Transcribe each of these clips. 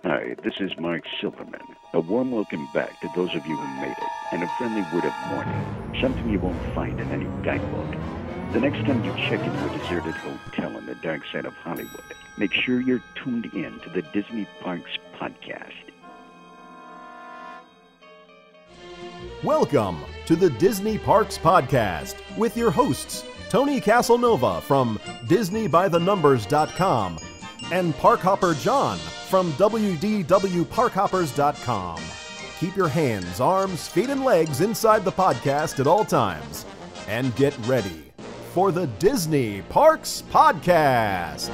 Hi, this is Mark Silverman. A warm welcome back to those of you who made it, and a friendly word of warning, something you won't find in any guidebook. The next time you check into a deserted hotel on the dark side of Hollywood, make sure you're tuned in to the Disney Parks Podcast. Welcome to the Disney Parks Podcast with your hosts, Tony Casanova from DisneyByTheNumbers.com and Park Hopper John from WDWParkhoppers.com. Keep your hands, arms, feet, and legs inside the podcast at all times. And get ready for the Disney Parks Podcast.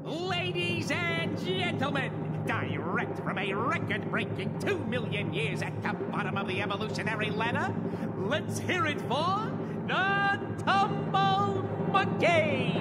Ladies and gentlemen, direct from a record-breaking 2 million years at the bottom of the evolutionary ladder, let's hear it for the Tumble Monkey!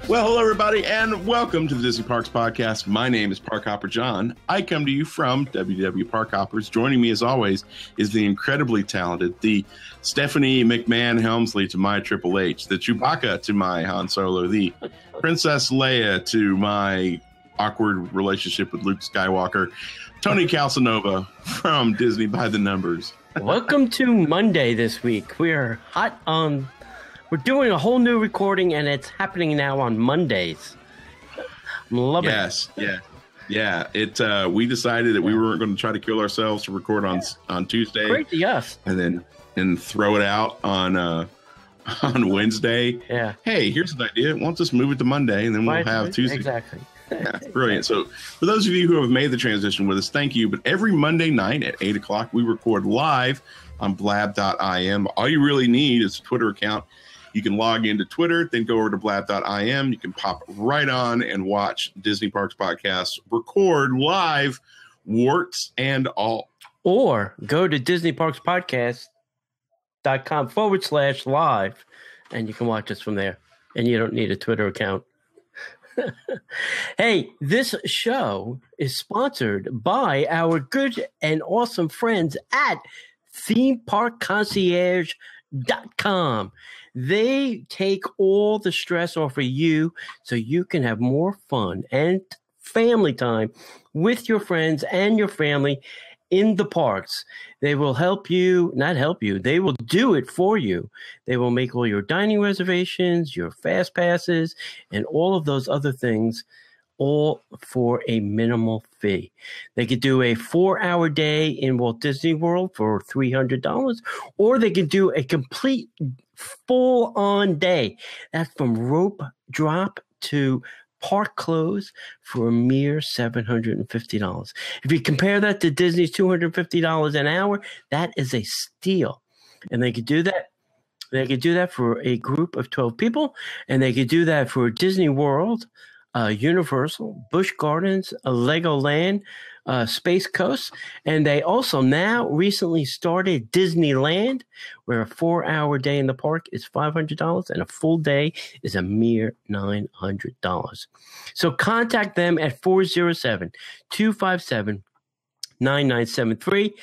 Well, hello, everybody, and welcome to the Disney Parks Podcast. My name is Park Hopper John. I come to you from WW Park Hoppers. Joining me, as always, is the incredibly talented, the Stephanie McMahon Helmsley to my Triple H, the Chewbacca to my Han Solo, the Princess Leia to my awkward relationship with Luke Skywalker, Tony Casanova from Disney by the Numbers. Welcome to Monday this week. We are hot on... We're doing a whole new recording, and it's happening now on Mondays. I'm loving it. Yeah. We decided that we weren't going to try to kill ourselves to record on Tuesday. Crazy us. And then throw it out on Wednesday. Yeah. Hey, here's an idea. Why don't just move it to Monday, and then we'll have Tuesday. Exactly. Yeah, brilliant. So for those of you who have made the transition with us, thank you. But every Monday night at 8 o'clock, we record live on blab.im. All you really need is a Twitter account. You can log into Twitter, then go over to blab.im. You can pop right on and watch Disney Parks Podcast record live, warts and all. Or go to DisneyParksPodcast.com/live, and you can watch us from there. And you don't need a Twitter account. Hey, this show is sponsored by our good and awesome friends at themeparkconcierge.com. They take all the stress off of you so you can have more fun and family time with your friends and your family in the parks. They will help you, not help you, they will do it for you. They will make all your dining reservations, your fast passes, and all of those other things, all for a minimal fee. They could do a 4-hour day in Walt Disney World for $300, or they could do a complete full-on day. That's from rope drop to park close for a mere $750. If you compare that to Disney's $250 an hour, that is a steal. And they could do that. They could do that for a group of 12 people, and they could do that for Disney World, Universal, Busch Gardens, Legoland, Space Coast, and they also now recently started Disneyland, where a 4-hour day in the park is $500 and a full day is a mere $900. So contact them at 407-257-9973.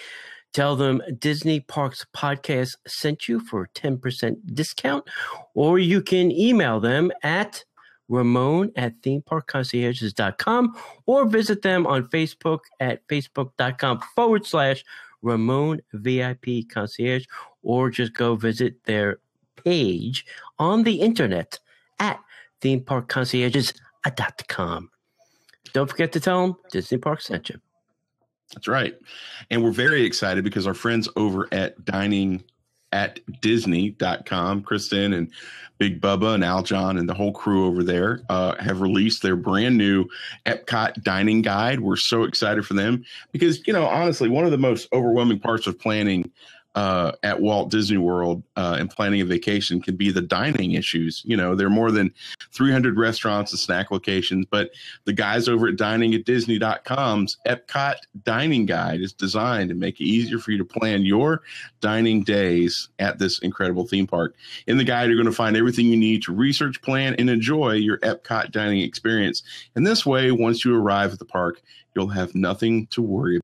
Tell them Disney Parks Podcast sent you for a 10% discount, or you can email them at Ramon@themeparkconcierges.com, or visit them on Facebook at facebook.com/Ramon VIP Concierge, or just go visit their page on the internet at themeparkconcierges.com. Don't forget to tell them Disney Parks sent you. That's right. And we're very excited because our friends over at diningatdisney.com, Kristen and Big Bubba and Al John and the whole crew over there have released their brand new Epcot dining guide. We're so excited for them because, honestly, one of the most overwhelming parts of planning at Walt Disney World and planning a vacation can be the dining issues. You know, there are more than 300 restaurants and snack locations, but the guys over at diningatdisney.com's Epcot Dining Guide is designed to make it easier for you to plan your dining days at this incredible theme park. In the guide, you're going to find everything you need to research, plan, and enjoy your Epcot dining experience. And this way, once you arrive at the park, you'll have nothing to worry about.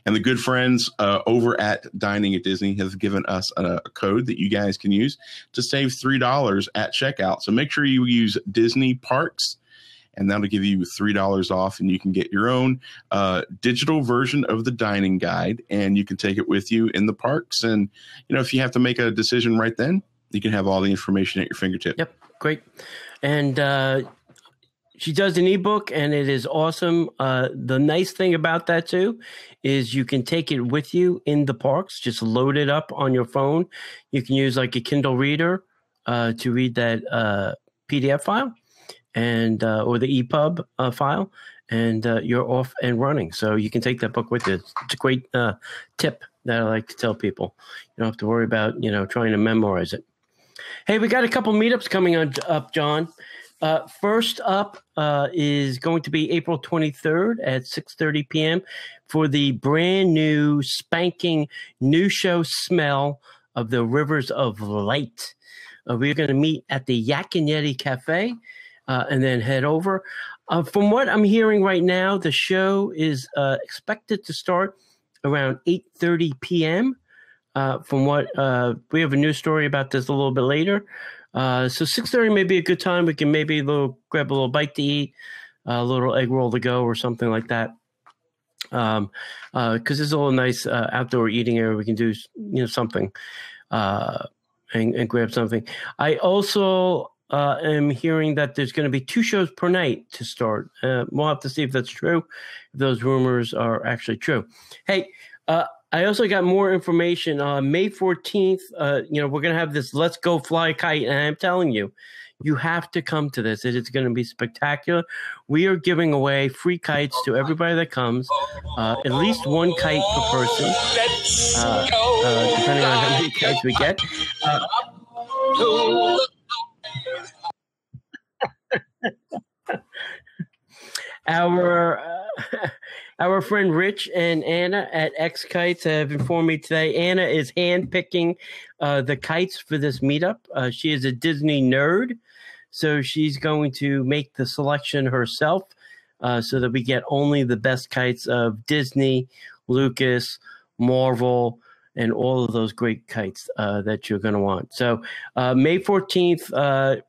And the good friends over at Dining at Disney have given us a code that you guys can use to save $3 at checkout. So make sure you use Disney Parks, and that'll give you $3 off, and you can get your own digital version of the dining guide, and you can take it with you in the parks. And, you know, if you have to make a decision right then, you can have all the information at your fingertips. Yep, great. And she does an ebook, and it is awesome. The nice thing about that, too, is you can take it with you in the parks. Just load it up on your phone. You can use like a Kindle reader to read that PDF file and or the EPUB file, and you're off and running. So you can take that book with you. It's a great tip that I like to tell people. You don't have to worry about, you know, trying to memorize it. Hey, we got a couple meetups coming up, John. First up is going to be April 23rd at 6:30 p.m. for the brand new spanking new show Smell of the Rivers of Light. We're going to meet at the Yak and Yeti Cafe and then head over. From what I'm hearing right now, the show is expected to start around 8:30 p.m. From what we have a news story about this a little bit later. So 6:30 may be a good time. We can maybe grab a little bite to eat, a little egg roll to go or something like that. Because there's a little nice outdoor eating area. We can do, you know, something and grab something. I also am hearing that there's going to be 2 shows per night to start. We'll have to see if that's true, if those rumors are actually true. Hey, I also got more information on May 14th. You know, we're going to have this Let's Go Fly Kite. And I'm telling you, you have to come to this. It is going to be spectacular. We are giving away free kites to everybody that comes, at least 1 kite per person, depending on how many kites we get. Our friend Rich and Anna at X Kites have informed me today. Anna is hand-picking the kites for this meetup. She is a Disney nerd, so she's going to make the selection herself so that we get only the best kites of Disney, Lucas, Marvel, and all of those great kites that you're going to want. So May 14th,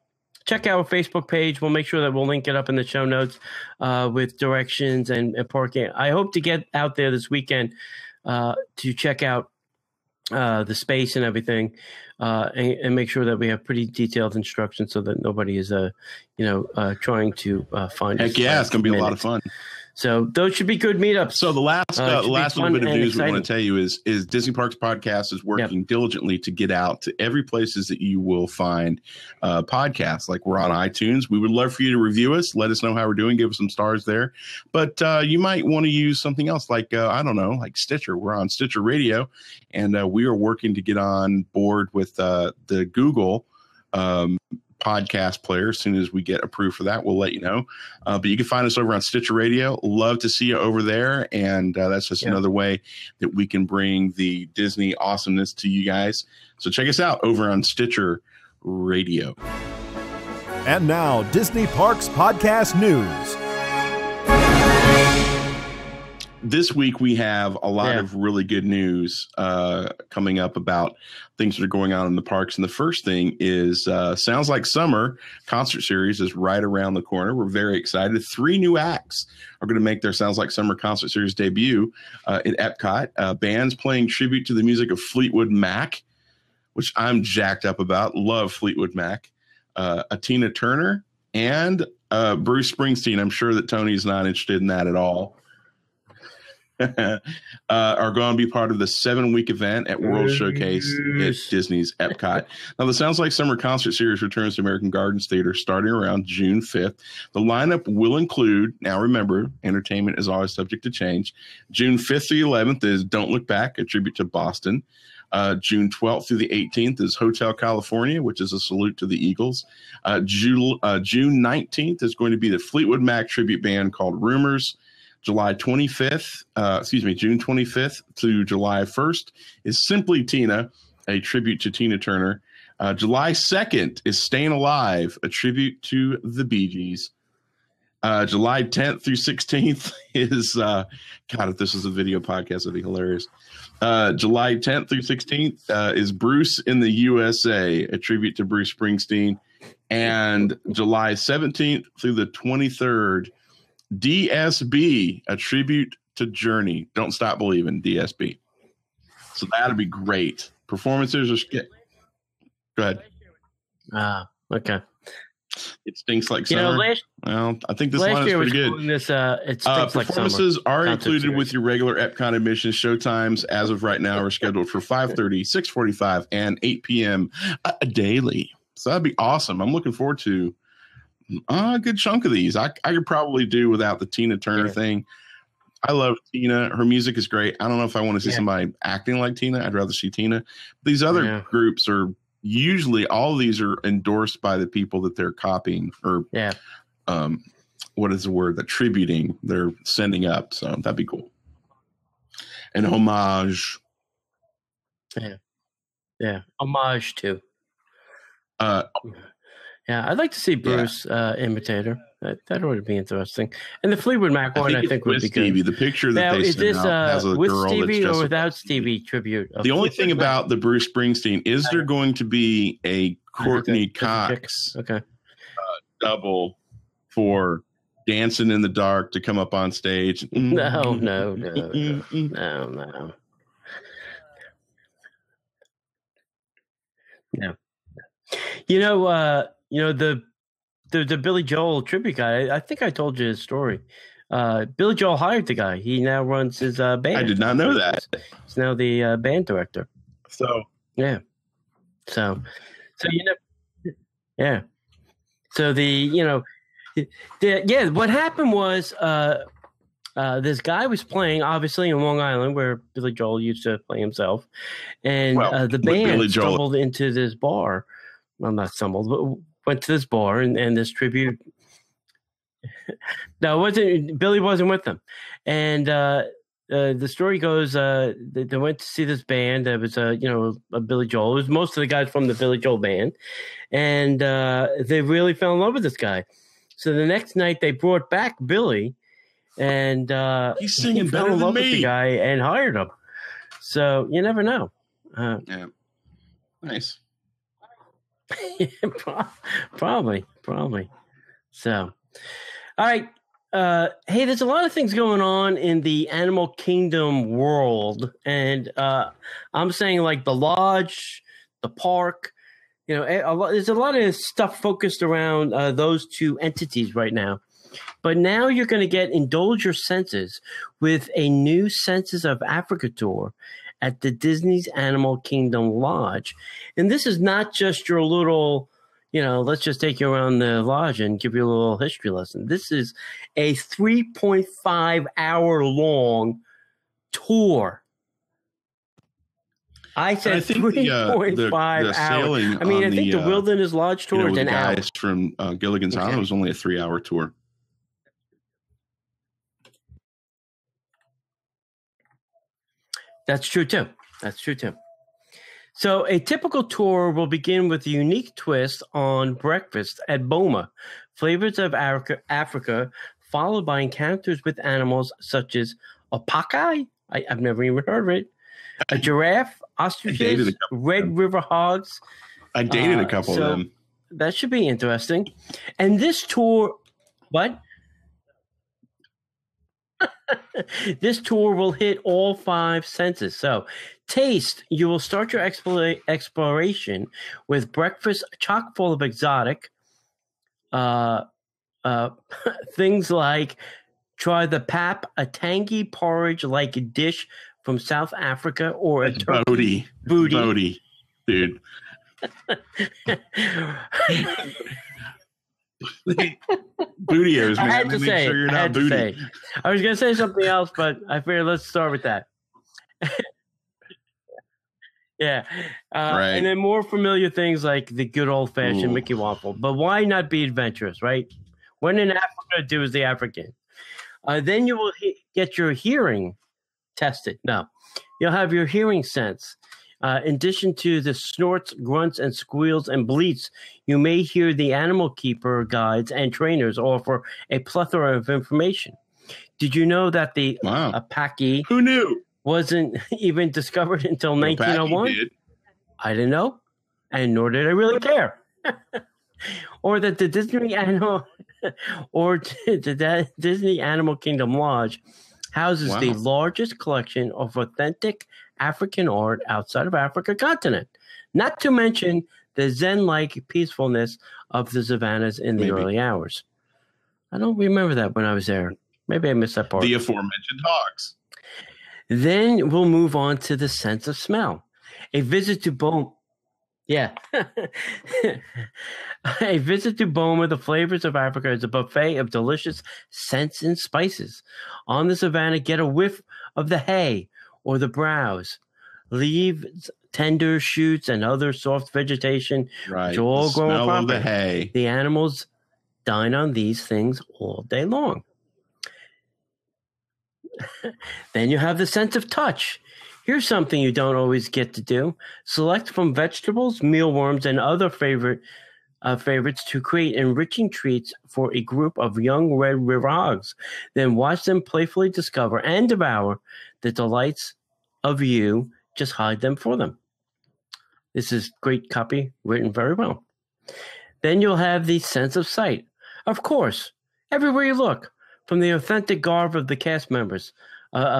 check out our Facebook page. We'll make sure that we'll link it up in the show notes with directions and parking. I hope to get out there this weekend to check out the space and everything and make sure that we have pretty detailed instructions so that nobody is, trying to find us. Heck yeah, it's going to be a lot of fun. So those should be good meetups. So the last little bit of news we want to tell you is Disney Parks Podcast is working diligently to get out to every places that you will find podcasts. Like we're on iTunes. We would love for you to review us. Let us know how we're doing. Give us some stars there. But you might want to use something else like, like Stitcher. We're on Stitcher Radio, and we are working to get on board with the Google podcast player. As soon as we get approved for that, we'll let you know. But you can find us over on Stitcher Radio. Love to see you over there. And that's just another way that we can bring the Disney awesomeness to you guys. So check us out over on Stitcher Radio. And now, Disney Parks Podcast News. This week we have a lot of really good news coming up about things that are going on in the parks. And the first thing is Sounds Like Summer concert series is right around the corner. We're very excited. 3 new acts are going to make their Sounds Like Summer concert series debut at Epcot. Bands playing tribute to the music of Fleetwood Mac, which I'm jacked up about. Love Fleetwood Mac. Tina Turner and Bruce Springsteen. I'm sure that Tony's not interested in that at all. Are going to be part of the 7-week event at World Showcase at Disney's Epcot. Now, the Sounds Like Summer concert series returns to American Gardens Theater starting around June 5th. The lineup will include, now remember, entertainment is always subject to change. June 5th through 11th is Don't Look Back, a tribute to Boston. June 12th through the 18th is Hotel California, which is a salute to the Eagles. June 19th is going to be the Fleetwood Mac tribute band called Rumors. June 25th to July 1st is Simply Tina, a tribute to Tina Turner. July 2nd is Staying Alive, a tribute to the Bee Gees. July 10th through 16th is, God, if this was a video podcast, it'd be hilarious. July 10th through 16th is Bruce in the USA, a tribute to Bruce Springsteen. And July 17th through the 23rd, DSB, a tribute to Journey. Don't Stop Believing, DSB. So that'd be great. Performances are Go ahead. Okay. It stinks like summer. Well, I think this line is pretty good. It stinks performances like are included with your regular Epcot admission. Showtimes, as of right now, are scheduled for 5:30, 6:45, and 8 p.m. Daily. So that'd be awesome. I'm looking forward to a good chunk of these. I could probably do without the Tina Turner thing. I love Tina. Her music is great. I don't know if I want to see somebody acting like Tina. I'd rather see Tina. These other groups are usually, all of these are endorsed by the people that they're copying or what is the word? Attributing. They're sending up. So that'd be cool. An homage. Yeah. Homage to. I'd like to see Bruce imitator. That would be interesting. And the Fleetwood Mac one, I think would be Stevie. good. The picture that they sent out has a with girl Stevie that's or without Stevie tribute. The only thing about the Bruce Springsteen is there going to be a Courtney Cox double for Dancing in the Dark to come up on stage. No. The Billy Joel tribute guy. I think I told you his story. Billy Joel hired the guy. He now runs his band. I did not know that. He's now the band director. So So what happened was this guy was playing obviously in Long Island where Billy Joel used to play himself, and the band stumbled into this bar. Well, not stumbled, but went to this bar and this tribute. No, it wasn't. Billy wasn't with them, and the story goes they went to see this band. That was a Billy Joel. It was most of the guys from the Billy Joel band, and they really fell in love with this guy. So the next night they brought back Billy, and he's singing he better fell in love than with me. the guy and hired him. So you never know. Nice. Probably. So, all right. Hey, there's a lot of things going on in the animal kingdom world, and I'm saying like the lodge, the park. There's a lot of stuff focused around those two entities right now. But now you're going to indulge your senses with a new Senses of Africa tour at the Disney's Animal Kingdom Lodge. And this is not just your little, let's just take you around the lodge and give you a little history lesson. This is a 3.5 hour long tour. I said 3.5 hours. I mean, I think the Wilderness Lodge tour is an hour. Guys from Gilligan's Island was only a 3-hour tour. That's true too. So a typical tour will begin with a unique twist on breakfast at Boma, flavors of Africa, followed by encounters with animals such as alpaca. I've never even heard of it. A giraffe, ostriches, red river hogs. I dated a couple of them. That should be interesting. And this tour, what? This tour will hit all 5 senses. So, taste, you will start your exploration with breakfast chock full of exotic things like try the pap, a tangy porridge-like dish from South Africa, or a booty, dude. Bootios, man. I had to say. Sure you're not booty. I was going to say something else, but I figured let's start with that. Yeah. Right. And then more familiar things like the good old-fashioned Ooh. Mickey Waffle. But why not be adventurous, right? When in Africa, do as the African. Then you will get your hearing tested. No, you'll have your hearing sense. In addition to the snorts, grunts, and squeals and bleats, you may hear the animal keeper guides and trainers offer a plethora of information. Did you know that the Apache Who knew? wasn't even discovered until The 1901? Apache did. I didn't know, and nor did I really care. Or that the Disney Animal Disney Animal Kingdom Lodge houses the largest collection of authentic African art outside of Africa continent. Not to mention the Zen-like peacefulness of the savannas in the early hours. I don't remember that when I was there. Maybe I missed that part. The aforementioned hogs. Then we'll move on to the sense of smell. A visit to Boma. Yeah. A visit to Boma, the flavors of Africa, is a buffet of delicious scents and spices. On the savannah, get a whiff of the hay or the browse, leaves, tender shoots, and other soft vegetation. Right. Which all the grow smell on of the property. hay. The animals dine on these things all day long. Then you have the sense of touch. Here's something you don't always get to do. Select from vegetables, mealworms, and other favorites to create enriching treats for a group of young red river hogs. Then watch them playfully discover and devour the delights of you. Just hide them for them. This is great copy, written very well. Then you'll have the sense of sight. Of course, everywhere you look, from the authentic garb of the cast members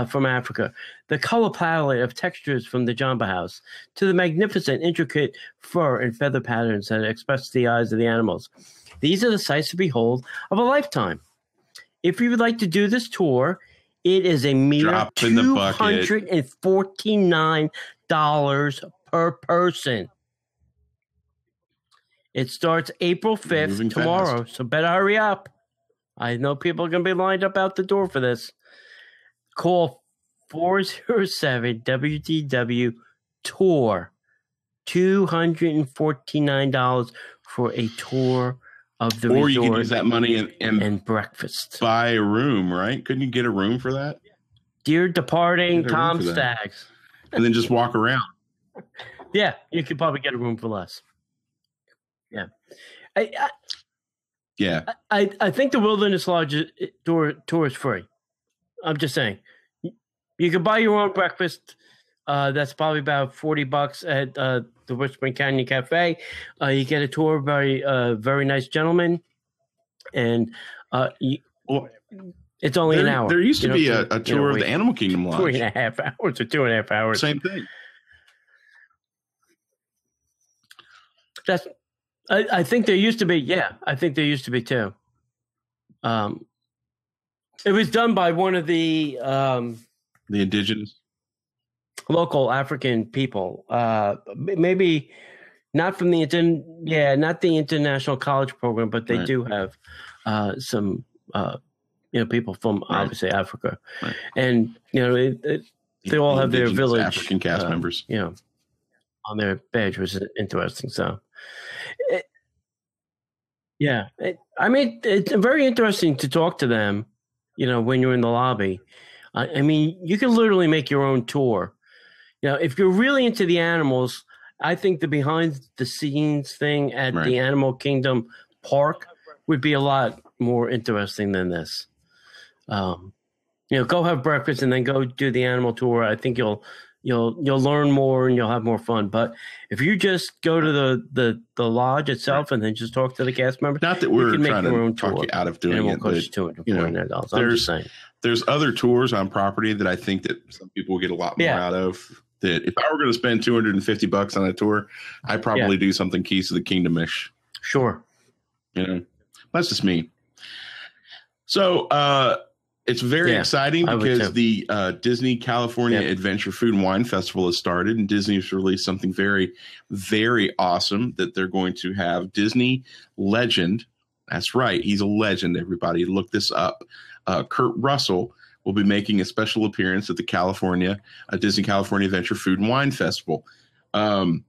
from Africa, the color palette of textures from the Jamba House, to the magnificent, intricate fur and feather patterns that express the eyes of the animals. These are the sights to behold of a lifetime. If you would like to do this tour, it is a mere $249 per person. It starts April 5th, tomorrow, so better hurry up. I know people are going to be lined up out the door for this. Call 407-WTW-TOUR. $249 for a tour of the resort. Or you can use that money and breakfast. Buy a room, right? Couldn't you get a room for that? Dear departing Tom Staggs. And then just walk around. Yeah, you could probably get a room for less. Yeah. I think the Wilderness Lodge tour is free. I'm just saying. You can buy your own breakfast. That's probably about $40 at the Whispering Canyon Cafe. You get a tour by a very nice gentleman, and it's only an hour. There used to be a tour of the Animal Kingdom Lodge. 3.5 hours or 2.5 hours. Same thing. I think there used to be. Yeah, I think there used to be too. It was done by one of the indigenous local African people. Maybe not from the not the international college program, but they do have some people from obviously Africa, and they all have their village African cast members, on their badge, which is interesting. So. It's very interesting to talk to them, when you're in the lobby. You can literally make your own tour. If you're really into the animals, I think the behind the scenes thing at the Animal Kingdom Park would be a lot more interesting than this. Go have breakfast and then go do the animal tour. I think you'll learn more and you'll have more fun. But if you just go to the lodge itself and then just talk to the cast members, not that we're trying to talk you out of doing it, but there's other tours on property that I think that some people will get a lot more out of. That if I were going to spend $250 on a tour, I'd probably do something Keys of the Kingdom-ish. Sure. That's just me. So, it's very exciting because the Disney California Adventure Food and Wine Festival has started, and Disney has released something very, very awesome that they're going to have. Disney legend, that's right, he's a legend, everybody. Look this up. Kurt Russell will be making a special appearance at the Disney California Adventure Food and Wine Festival. So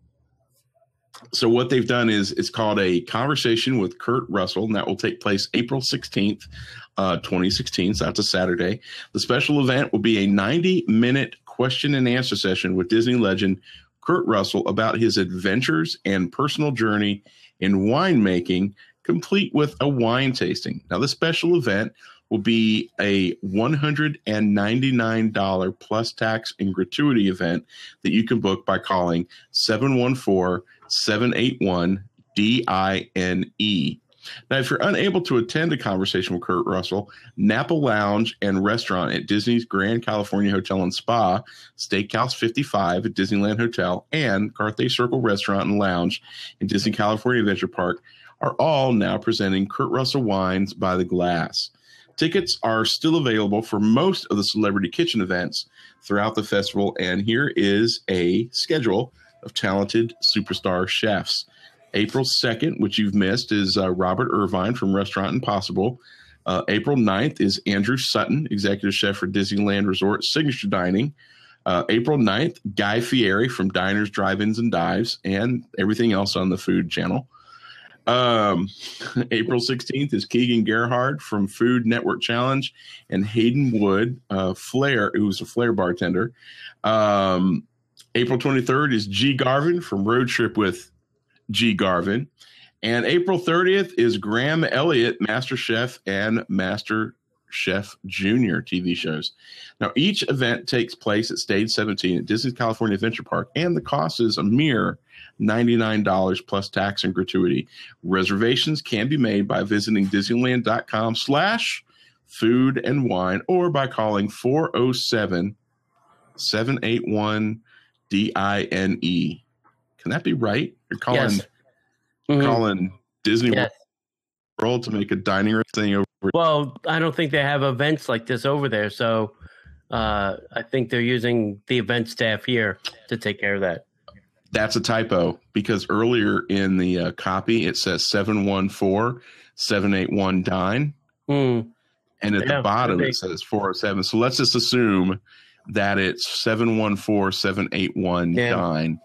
what they've done is it's called a conversation with Kurt Russell, and that will take place April 16th, 2016. So that's a Saturday. The special event will be a 90-minute question and answer session with Disney legend Kurt Russell about his adventures and personal journey in winemaking, complete with a wine tasting. Now, the special event will be a $199 plus tax and gratuity event that you can book by calling 714-781-DINE. Now, if you're unable to attend a conversation with Kurt Russell, Napa Lounge and Restaurant at Disney's Grand California Hotel and Spa, Steakhouse 55 at Disneyland Hotel, and Carthay Circle Restaurant and Lounge in Disney California Adventure Park are all now presenting Kurt Russell wines by the glass. Tickets are still available for most of the Celebrity Kitchen events throughout the festival, and here is a schedule of talented superstar chefs. April 2nd, which you've missed, is Robert Irvine from Restaurant Impossible. April 9th is Andrew Sutton, executive chef for Disneyland Resort Signature Dining. April 9th, Guy Fieri from Diners, Drive-Ins, and Dives, and everything else on the Food Channel. April 16th is Keegan Gerhard from Food Network Challenge, and Hayden Wood, Flair, who's a Flair bartender. April 23rd is G. Garvin from Road Trip with G. Garvin. And April 30th is Graham Elliott, Master Chef and Master Chef Junior TV shows. Now, each event takes place at Stage 17 at Disney's California Adventure Park, and the cost is a mere $99 plus tax and gratuity. Reservations can be made by visiting Disneyland.com/food and wine or by calling 407-781-DINE. Can that be right? You're calling, Yes. Mhm. calling Disney Yes. World to make a dining room thing over. Well, I don't think they have events like this over there, so I think they're using the event staff here to take care of that. That's a typo, because earlier in the copy it says 714-781-DINE, and at the bottom it says 407. So let's just assume that it's 714-781-DINE.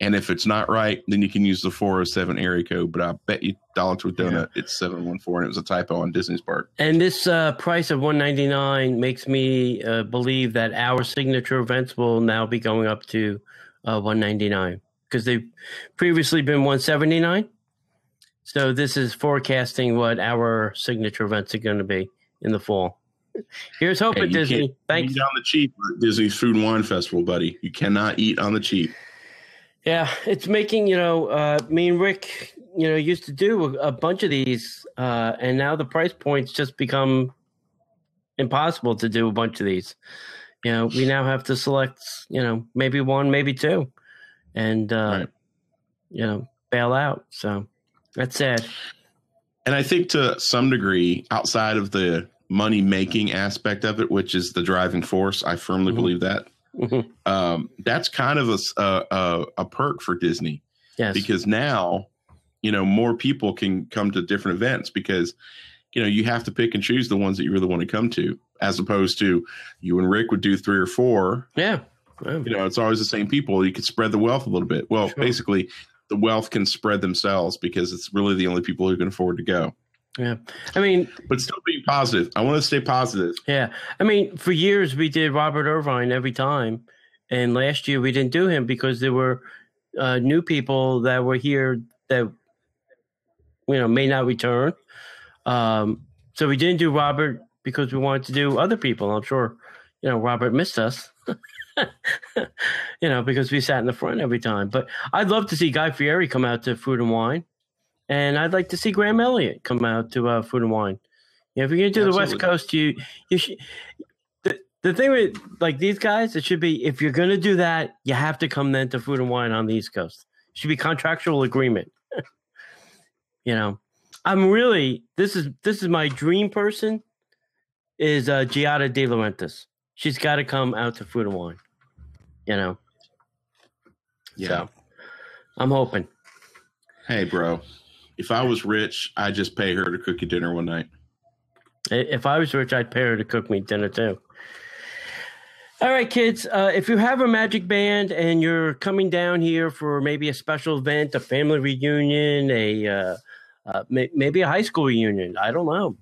And if it's not right, then you can use the 407 area code. But I bet you dollar to a donut, it's 714, and it was a typo on Disney's part. And this price of $199 makes me believe that our signature events will now be going up to $199, because they've previously been $179. So this is forecasting what our signature events are going to be in the fall. Here's hoping, Disney. Thanks. Eat on the cheap at Disney's Food and Wine Festival, buddy. You cannot eat on the cheap. Yeah, it's making, me and Rick, used to do a bunch of these, and now the price points just become impossible to do a bunch of these. We now have to select, maybe one, maybe two, and, right. Bail out. So that's sad. And I think to some degree, outside of the money-making aspect of it, which is the driving force, I firmly believe that. That's kind of a perk for Disney. Yes. Because now, more people can come to different events, because, you have to pick and choose the ones that you really want to come to, as opposed to you and Rick would do 3 or 4. Yeah. It's always the same people. You could spread the wealth a little bit. Well, basically, the wealth can spread themselves, because it's really the only people who can afford to go. Yeah. But still being positive. I want to stay positive. Yeah. For years we did Robert Irvine every time. And last year we didn't do him because there were new people that were here that, may not return. So we didn't do Robert because we wanted to do other people. I'm sure, Robert missed us, because we sat in the front every time. But I'd love to see Guy Fieri come out to Food and Wine. And I'd like to see Graham Elliott come out to Food and Wine. If you're going to do the West Coast, you should. The thing with these guys, it should be, if you're going to do that, you have to come then to Food and Wine on the East Coast. It should be contractual agreement. I'm really, this is my dream person is Giada De Laurentiis. She's got to come out to Food and Wine. Yeah. So, I'm hoping. Hey, bro. If I was rich, I'd just pay her to cook you dinner one night. If I was rich, I'd pay her to cook me dinner too. All right, kids, if you have a magic band and you're coming down here for maybe a special event, a family reunion, maybe a high school reunion, I don't know.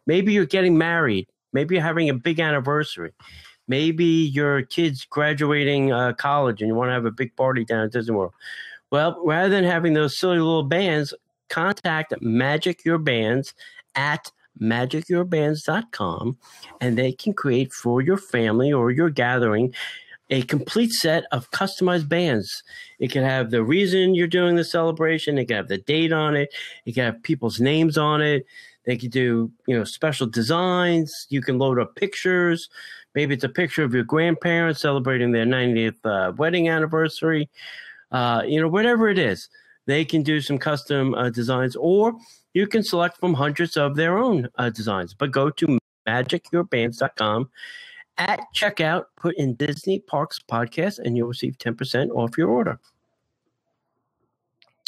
Maybe you're getting married. Maybe you're having a big anniversary. Maybe your kid's graduating college and you want to have a big party down at Disney World. Well, rather than having those silly little bands, contact Magic Your Bands at magicyourbands.com, and they can create for your family or your gathering a complete set of customized bands. It can have the reason you're doing the celebration. It can have the date on it. It can have people's names on it. They can do, special designs. You can load up pictures. Maybe it's a picture of your grandparents celebrating their 90th wedding anniversary. Whatever it is, they can do some custom designs, or you can select from hundreds of their own designs. But go to magicyourbands.com. At checkout, put in Disney Parks Podcast, and you'll receive 10% off your order.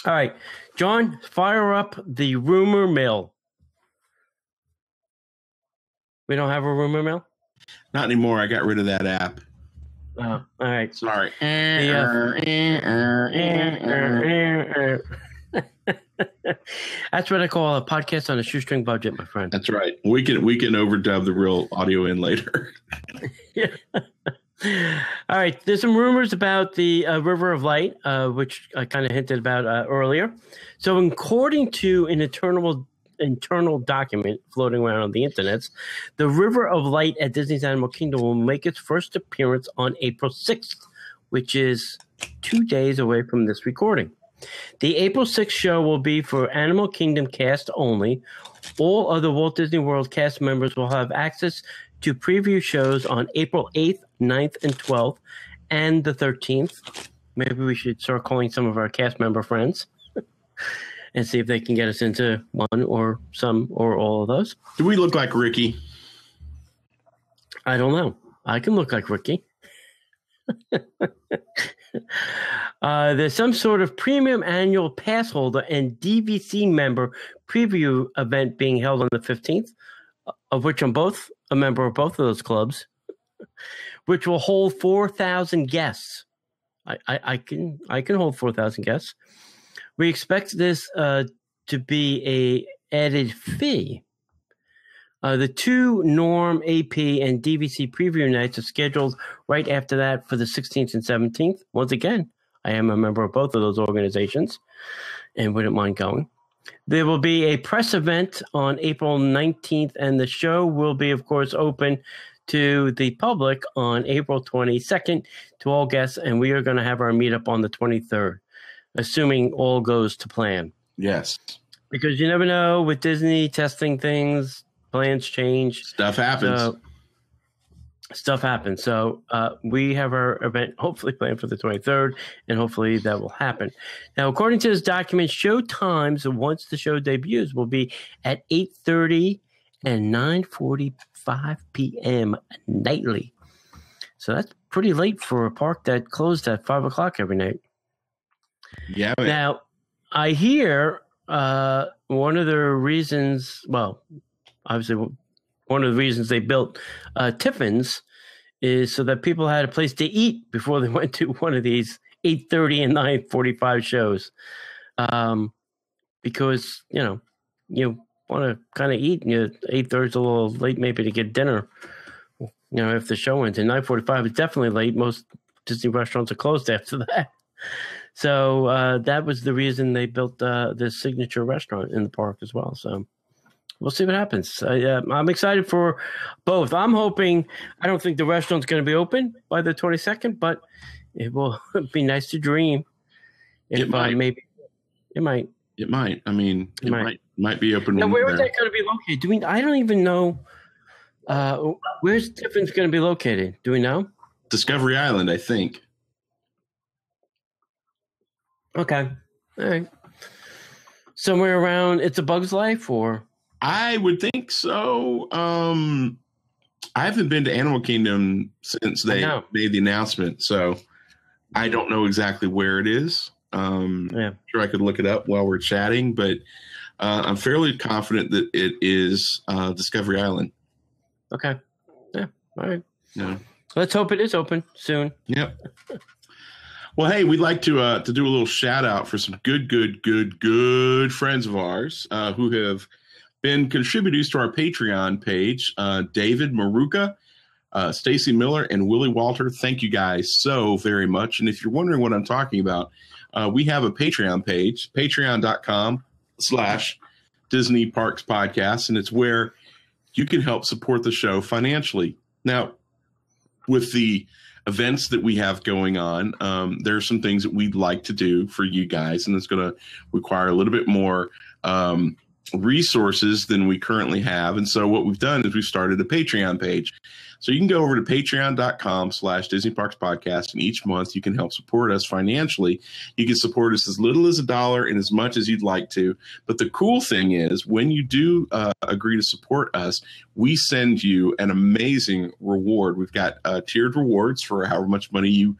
All right, John, fire up the rumor mill. We don't have a rumor mill? Not anymore. I got rid of that app. Oh, all right. Sorry. That's what I call a podcast on a shoestring budget, my friend. That's right. We can overdub the real audio in later. Yeah. All right. There's some rumors about the River of Light, which I kind of hinted about earlier. So, according to an internal document floating around on the internet, the River of Light at Disney's Animal Kingdom will make its first appearance on April 6th, which is 2 days away from this recording. The April 6th show will be for Animal Kingdom cast only. All other Walt Disney World cast members will have access to preview shows on April 8th, 9th, and 12th, and the 13th. Maybe we should start calling some of our cast member friends and see if they can get us into one or some or all of those. Do we look like Ricky? I don't know. I can look like Ricky. There's some sort of premium annual pass holder and DVC member preview event being held on the 15th, of which I'm both a member of both of those clubs, which will hold 4,000 guests. I can hold 4,000 guests. We expect this to be a added fee. The two Norm, AP, and DVC preview nights are scheduled right after that for the 16th and 17th. Once again, I am a member of both of those organizations and wouldn't mind going. There will be a press event on April 19th, and the show will be, of course, open to the public on April 22nd to all guests, and we are going to have our meetup on the 23rd, assuming all goes to plan. Yes. Because you never know with Disney testing things, plans change. Stuff happens. So we have our event hopefully planned for the 23rd, and hopefully that will happen. Now, according to this document, show times once the show debuts will be at 8:30 and 9:45 p.m. nightly. So that's pretty late for a park that closed at 5 o'clock every night. Yeah. Man. Now, I hear one of the reasons, well, obviously one of the reasons they built Tiffin's is so that people had a place to eat before they went to one of these 8:30 and 9:45 shows. Because, you want to kind of eat, and 8:30 is a little late maybe to get dinner. If the show ends, and 9:45 is definitely late. Most Disney restaurants are closed after that. So that was the reason they built this signature restaurant in the park as well. So we'll see what happens. I'm excited for both. I'm hoping, I don't think the restaurant's going to be open by the 22nd, but it will be nice to dream. It might. Maybe it might. It might. I mean, it might be open. Now, where is that going to be located? I don't even know. Where's Tiffin's going to be located? Do we know? Discovery Island, I think. Okay. All right. Somewhere around It's a Bug's Life, or? I would think so. I haven't been to Animal Kingdom since they made the announcement, so I don't know exactly where it is. Sure I could look it up while we're chatting, but I'm fairly confident that it is Discovery Island. Okay. Yeah. All right. Yeah. Let's hope it is open soon. Yep. Well, hey, we'd like to do a little shout out for some good friends of ours who have been contributors to our Patreon page. David Maruka, Stacy Miller, and Willie Walter. Thank you guys so very much. And if you're wondering what I'm talking about, we have a Patreon page, patreon.com/Disney Parks Podcast, and it's where you can help support the show financially. Now, with the events that we have going on, there are some things that we'd like to do for you guys, and it's going to require a little bit more resources than we currently have. And so what we've done is we've started a Patreon page. So you can go over to patreon.com/Disney Parks Podcast, and each month you can help support us financially. You can support us as little as $1 and as much as you'd like to. But the cool thing is when you do agree to support us, we send you an amazing reward. We've got tiered rewards for however much money you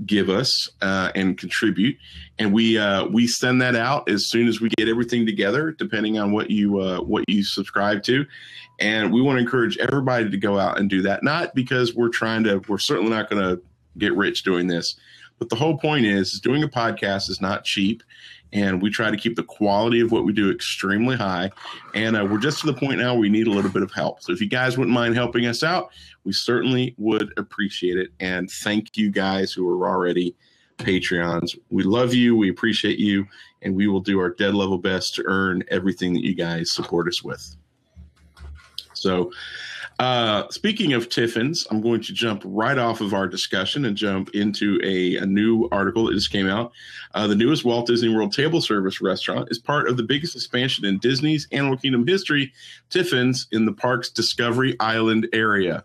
give us and contribute, and we send that out as soon as we get everything together, depending on what you subscribe to. And we want to encourage everybody to go out and do that, not because we're certainly not going to get rich doing this, but the whole point is doing a podcast is not cheap, and we try to keep the quality of what we do extremely high. And we're just to the point now where we need a little bit of help. So if you guys wouldn't mind helping us out, we certainly would appreciate it. And thank you guys who are already Patreons. We love you. We appreciate you. And we will do our dead level best to earn everything that you guys support us with. So speaking of Tiffins, I'm going to jump right off of our discussion and jump into a new article that just came out. The newest Walt Disney World table service restaurant is part of the biggest expansion in Disney's Animal Kingdom history, Tiffins, in the park's Discovery Island area.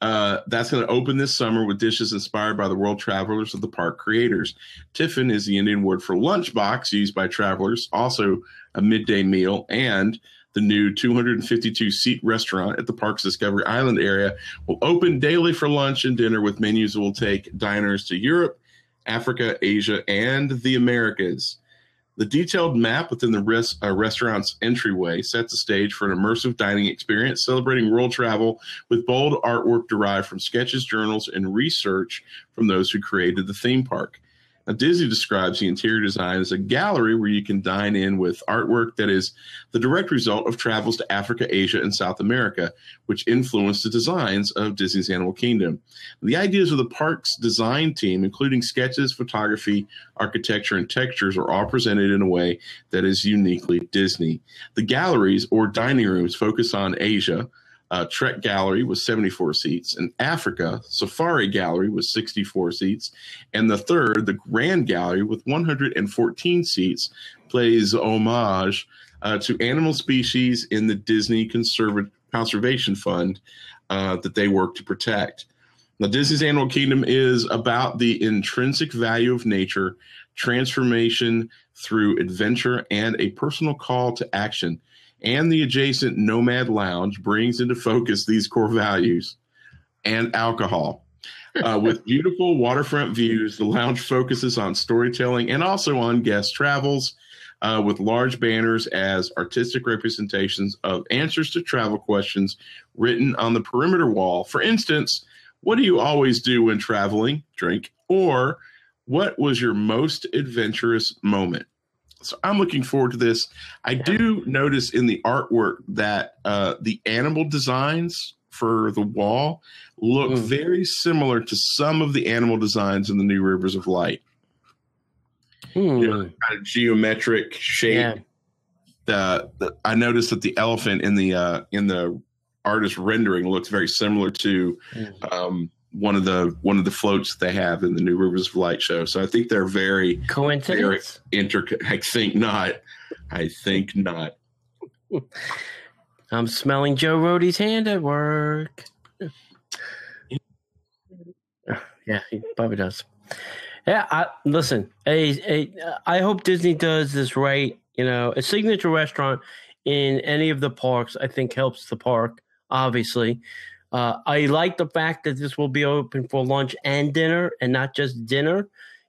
That's going to open this summer with dishes inspired by the world travelers of the park creators. Tiffin is the Indian word for lunchbox used by travelers, also a midday meal, and the new 252-seat restaurant at the park's Discovery Island area will open daily for lunch and dinner with menus that will take diners to Europe, Africa, Asia, and the Americas. The detailed map within the restaurant's entryway sets the stage for an immersive dining experience celebrating world travel with bold artwork derived from sketches, journals, and research from those who created the theme park. Now, Disney describes the interior design as a gallery where you can dine in with artwork that is the direct result of travels to Africa, Asia, and South America, which influenced the designs of Disney's Animal Kingdom. The ideas of the park's design team, including sketches, photography, architecture, and textures, are all presented in a way that is uniquely Disney. The galleries, or dining rooms, focus on Asia. Trek Gallery was 74 seats, and Africa Safari Gallery was 64 seats, and the third, the Grand Gallery, with 114 seats, plays homage to animal species in the Disney Conservation Fund that they work to protect. Now, Disney's Animal Kingdom is about the intrinsic value of nature, transformation through adventure, and a personal call to action. And the adjacent Nomad Lounge brings into focus these core values, and alcohol. With beautiful waterfront views, the lounge focuses on storytelling and also on guest travels, with large banners as artistic representations of answers to travel questions written on the perimeter wall. For instance, what do you always do when traveling? Drink. Or what was your most adventurous moment? So I'm looking forward to this. I do notice in the artwork that the animal designs for the wall look very similar to some of the animal designs in the new Rivers of Light. You know, kind of geometric shape. Yeah. I noticed that the elephant in the artist rendering looks very similar to one of the floats that they have in the new Rivers of Light show. So I think they're very coincidence. I think not. I'm smelling Joe Rohde's hand at work. Yeah, he probably does. Yeah, listen. I hope Disney does this right. You know, a signature restaurant in any of the parks, I think, helps the park. Obviously. I like the fact that this will be open for lunch and dinner and not just dinner.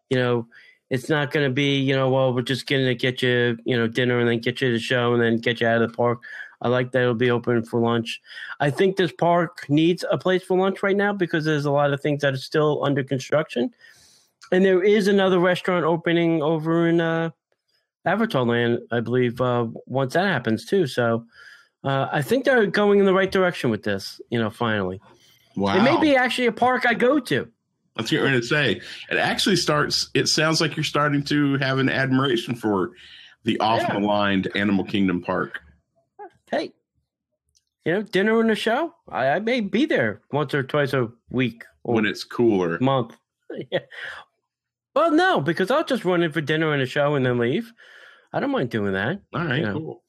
You know, it's not going to be, well, we're just going to get you, dinner and then get you to the show and then get you out of the park. I like that it'll be open for lunch. I think this park needs a place for lunch right now because there's a lot of things that are still under construction. And there is another restaurant opening over in Avatar Land, I believe, once that happens too. So I think they're going in the right direction with this, finally. Wow. It may be actually a park I go to. That's what you're going to say. It sounds like you're starting to have an admiration for the off-maligned Animal Kingdom Park. Hey, dinner and a show, I may be there once or twice a week. Or when it's cooler. Month. Yeah. Well, no, because I'll just run in for dinner and a show and then leave. I don't mind doing that. All right, cool.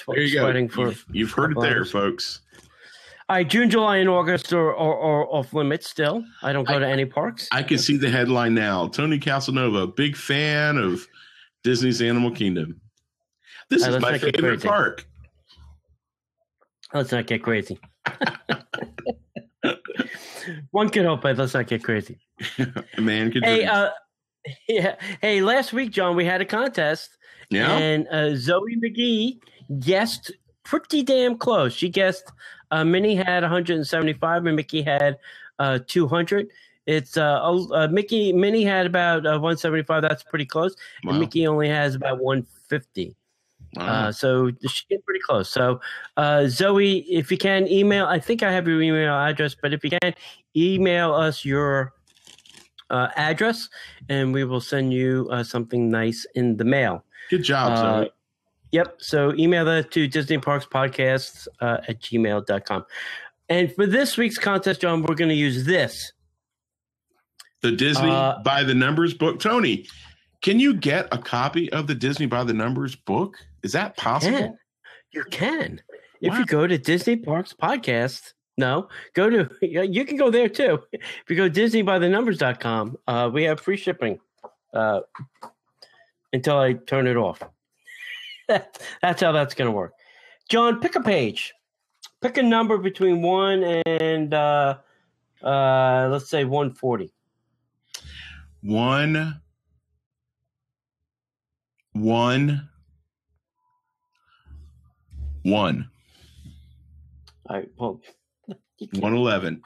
There you go. You've heard it there, folks. All right, June, July, and August are off limits still. I don't go to any parks. I can see the headline now. Tony Casanova, big fan of Disney's Animal Kingdom. This is my favorite park. Let's not get crazy. One can hope, but let's not get crazy. A man could dream. Hey, last week, John, we had a contest. Yeah. And Zoe McGee guessed pretty damn close. She guessed Minnie had 175 and Mickey had 200. It's Minnie had about 175. That's pretty close. Wow. And Mickey only has about 150. Wow. So she get pretty close. So Zoe, if you can email, I think I have your email address, but if you can email us your address, and we will send you something nice in the mail. Good job, Zoe. Yep. So email that to DisneyParksPodcasts at gmail.com. And for this week's contest, John, we're going to use this. The Disney by the Numbers book. Tony, can you get a copy of the Disney by the Numbers book? Is that possible? You can. If you go to Disney Parks Podcast, you can go there too. If you go to DisneyByTheNumbers.com, we have free shipping until I turn it off. That's how that's going to work. John, pick a page. Pick a number between 1 and, let's say 140. 1. All right, well, 111.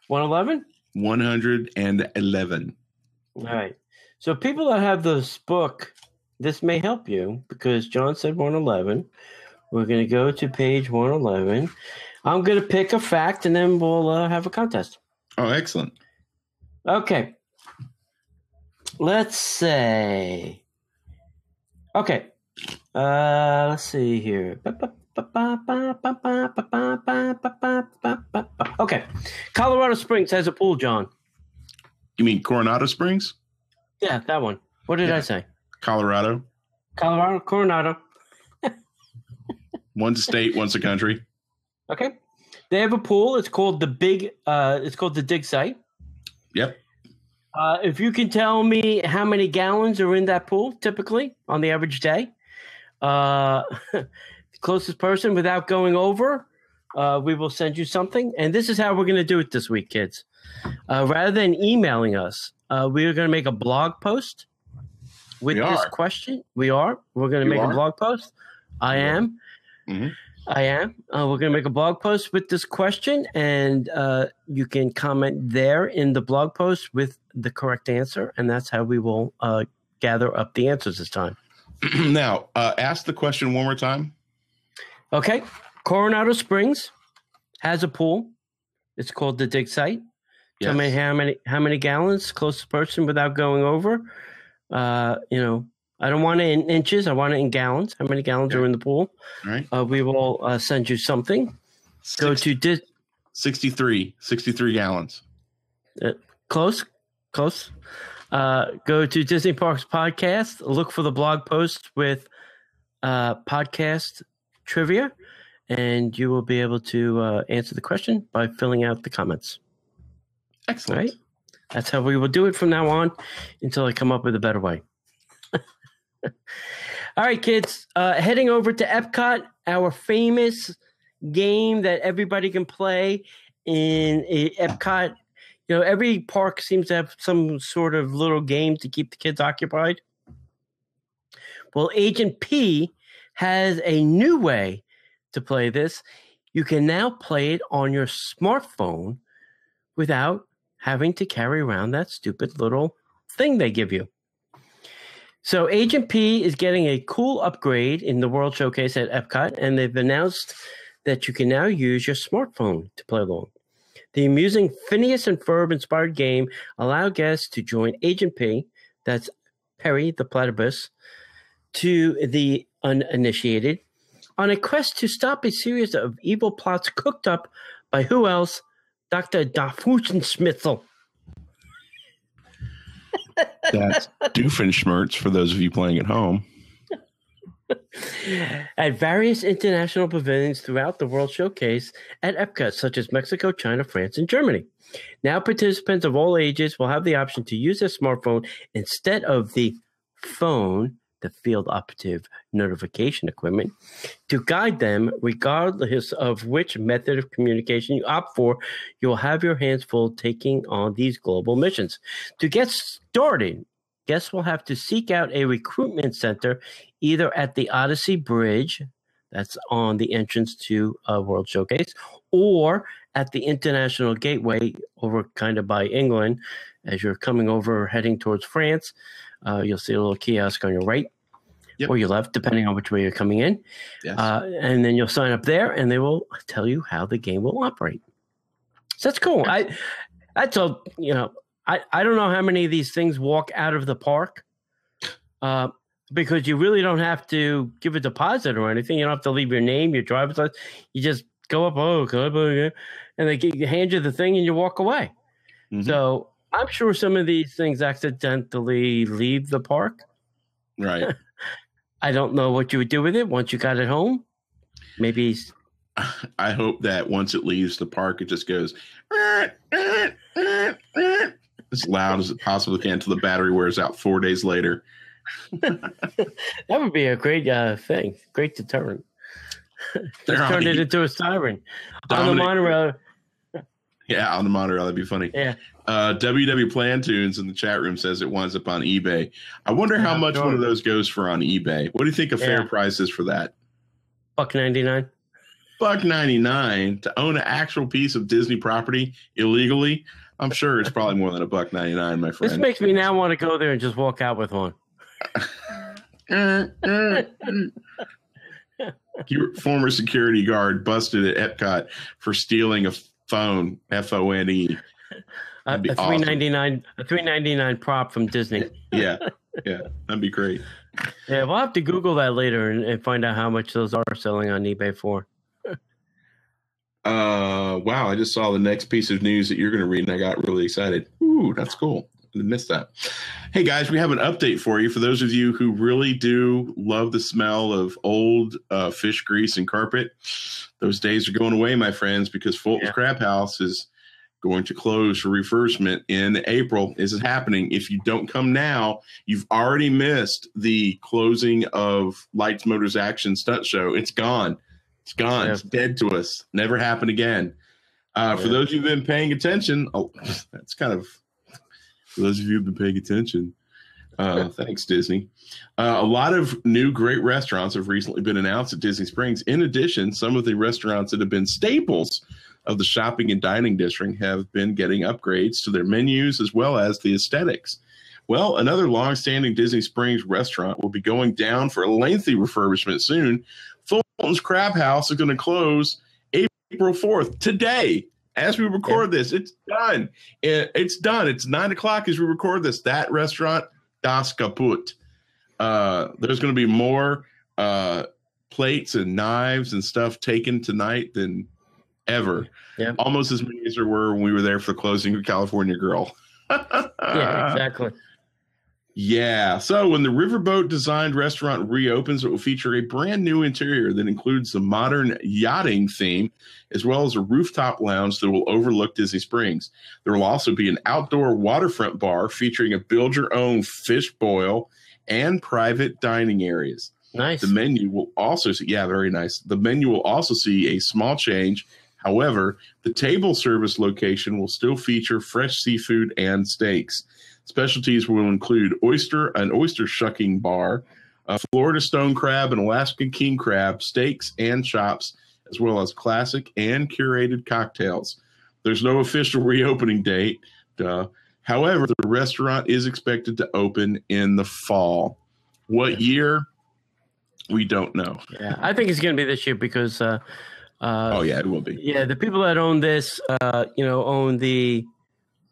111? 111. All right. So people that have this book, this may help you because John said 111. We're going to go to page 111. I'm going to pick a fact and then we'll have a contest. Oh, excellent. Okay. Let's say. Okay. Let's see here. Okay. Colorado Springs has a pool, John. You mean Coronado Springs? Yeah, that one. What did I say? Colorado. Coronado. One's a state, one's a country. Okay. They have a pool. It's called the Dig Site. Yep. If you can tell me how many gallons are in that pool typically on the average day, the closest person without going over, we will send you something. And this is how we're going to do it this week, kids. Rather than emailing us, we are going to make a blog post with this question. We're going to make a blog post. I am. Mm-hmm. I am. We're going to make a blog post with this question, and you can comment there in the blog post with the correct answer, and that's how we will gather up the answers this time. Now, ask the question one more time. Okay. Coronado Springs has a pool. It's called the Dig Site. Yes. Tell me how many gallons, closest person without going over. I don't want it in inches. I want it in gallons. How many gallons are in the pool? All right. We will send you something. Go to 63 gallons. Close. Go to Disney Parks Podcast. Look for the blog post with podcast trivia, and you will be able to answer the question by filling out the comments. Excellent. Right? That's how we will do it from now on until I come up with a better way. All right, kids, heading over to Epcot, our famous game that everybody can play in Epcot. Every park seems to have some sort of little game to keep the kids occupied. Well, Agent P has a new way to play this. You can now play it on your smartphone without having to carry around that stupid little thing they give you. So Agent P is getting a cool upgrade in the World Showcase at Epcot, and they've announced that you can now use your smartphone to play along. The amusing Phineas and Ferb-inspired game allows guests to join Agent P, that's Perry the Platypus, to the uninitiated, on a quest to stop a series of evil plots cooked up by who else? Dr. Doofenshmirtz. That's Doofenshmirtz for those of you playing at home. At various international pavilions throughout the World Showcase at Epcot, such as Mexico, China, France, and Germany. Now participants of all ages will have the option to use their smartphone instead of the phone, the field operative notification equipment, to guide them regardless of which method of communication you opt for. You'll have your hands full taking on these global missions. To get started, guests will have to seek out a recruitment center either at the Odyssey Bridge, that's on the entrance to World Showcase, or at the International Gateway over kind of by England. As you're coming over heading towards France, you'll see a little kiosk on your right. Yep. Or your left, depending on which way you're coming in. Yes. And then you'll sign up there, and they will tell you how the game will operate. So that's cool. I don't know how many of these things walk out of the park because you really don't have to give a deposit or anything. You don't have to leave your name, your driver's license. You just go up, and they hand you the thing, and you walk away. Mm-hmm. So I'm sure some of these things accidentally leave the park. Right. I don't know what you would do with it once you got it home. Maybe. I hope that once it leaves the park, it just goes as loud as it possibly can until the battery wears out 4 days later. That would be a great thing. Great deterrent. Just turn it into a siren. On the monorail. Yeah, on the monorail. That'd be funny. Yeah. WW Plantoons in the chat room says it winds up on eBay. I wonder how much one of those goes for on eBay. What do you think a fair price is for that? $1.99. $1.99 to own an actual piece of Disney property illegally? I'm sure it's probably more than $1.99, my friend. This makes me now want to go there and just walk out with one. Former security guard busted at Epcot for stealing a phone, Phone. A $3.99 prop from Disney. Yeah, that'd be great. Yeah, we'll have to Google that later and find out how much those are selling on eBay for. Wow, I just saw the next piece of news that you're going to read, and I got really excited. Ooh, that's cool. I missed that. Hey, guys, we have an update for you. For those of you who really do love the smell of old fish grease and carpet, those days are going away, my friends, because Fulton's Crab House is going to close for refurbishment in April. This is happening. If you don't come now, you've already missed the closing of Lights, Motors, Action Stunt Show. It's gone. It's gone. It's dead to us. Never happened again. For those of you who've been paying attention, that's kind of, for those of you who've been paying attention, thanks, Disney. A lot of new great restaurants have recently been announced at Disney Springs. In addition, some of the restaurants that have been staples of the shopping and dining district have been getting upgrades to their menus as well as the aesthetics. Well, another long-standing Disney Springs restaurant will be going down for a lengthy refurbishment soon. Fulton's Crab House is going to close April 4th, today. As we record this, it's done. It's done. It's 9 o'clock as we record this. That restaurant, das kaputt. There's going to be more plates and knives and stuff taken tonight than ever. Yeah. Almost as many as there were when we were there for the closing of California Grill. Yeah, exactly. Yeah. So when the Riverboat designed restaurant reopens, it will feature a brand new interior that includes the modern yachting theme, as well as a rooftop lounge that will overlook Disney Springs. There will also be an outdoor waterfront bar featuring a build-your-own fish boil and private dining areas. Nice. The menu will also see, very nice. The menu will also see a small change. However, the table service location will still feature fresh seafood and steaks. Specialties will include an oyster shucking bar, a Florida stone crab, and Alaskan king crab, steaks and chops, as well as classic and curated cocktails. There's no official reopening date. However, the restaurant is expected to open in the fall. What year? We don't know. Yeah, I think it's going to be this year because it will be. Yeah, the people that own this, own the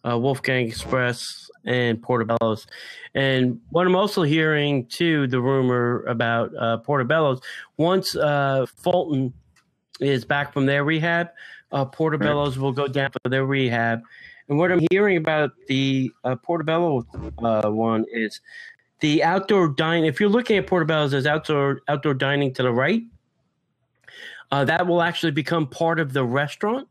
Wolfgang Express and Portobello's. And what I'm also hearing, too, the rumor about Portobello's, once Fulton is back from their rehab, Portobello's will go down for their rehab. And what I'm hearing about the Portobello one is the outdoor dining. If you're looking at Portobello's, there's outdoor dining to the right. That will actually become part of the restaurant.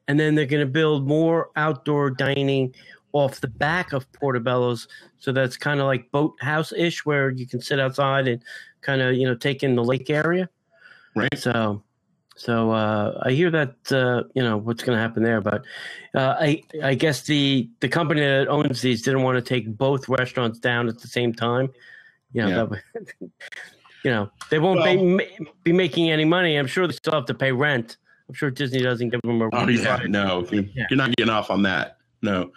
And then they're going to build more outdoor dining off the back of Portobello's. So that's kind of like boathouse-ish where you can sit outside and kind of, take in the lake area. Right. So I hear that, what's going to happen there. But I guess the company that owns these didn't want to take both restaurants down at the same time. They won't be making any money. I'm sure they still have to pay rent. I'm sure Disney doesn't give them a refund. No, you're not getting off on that. No.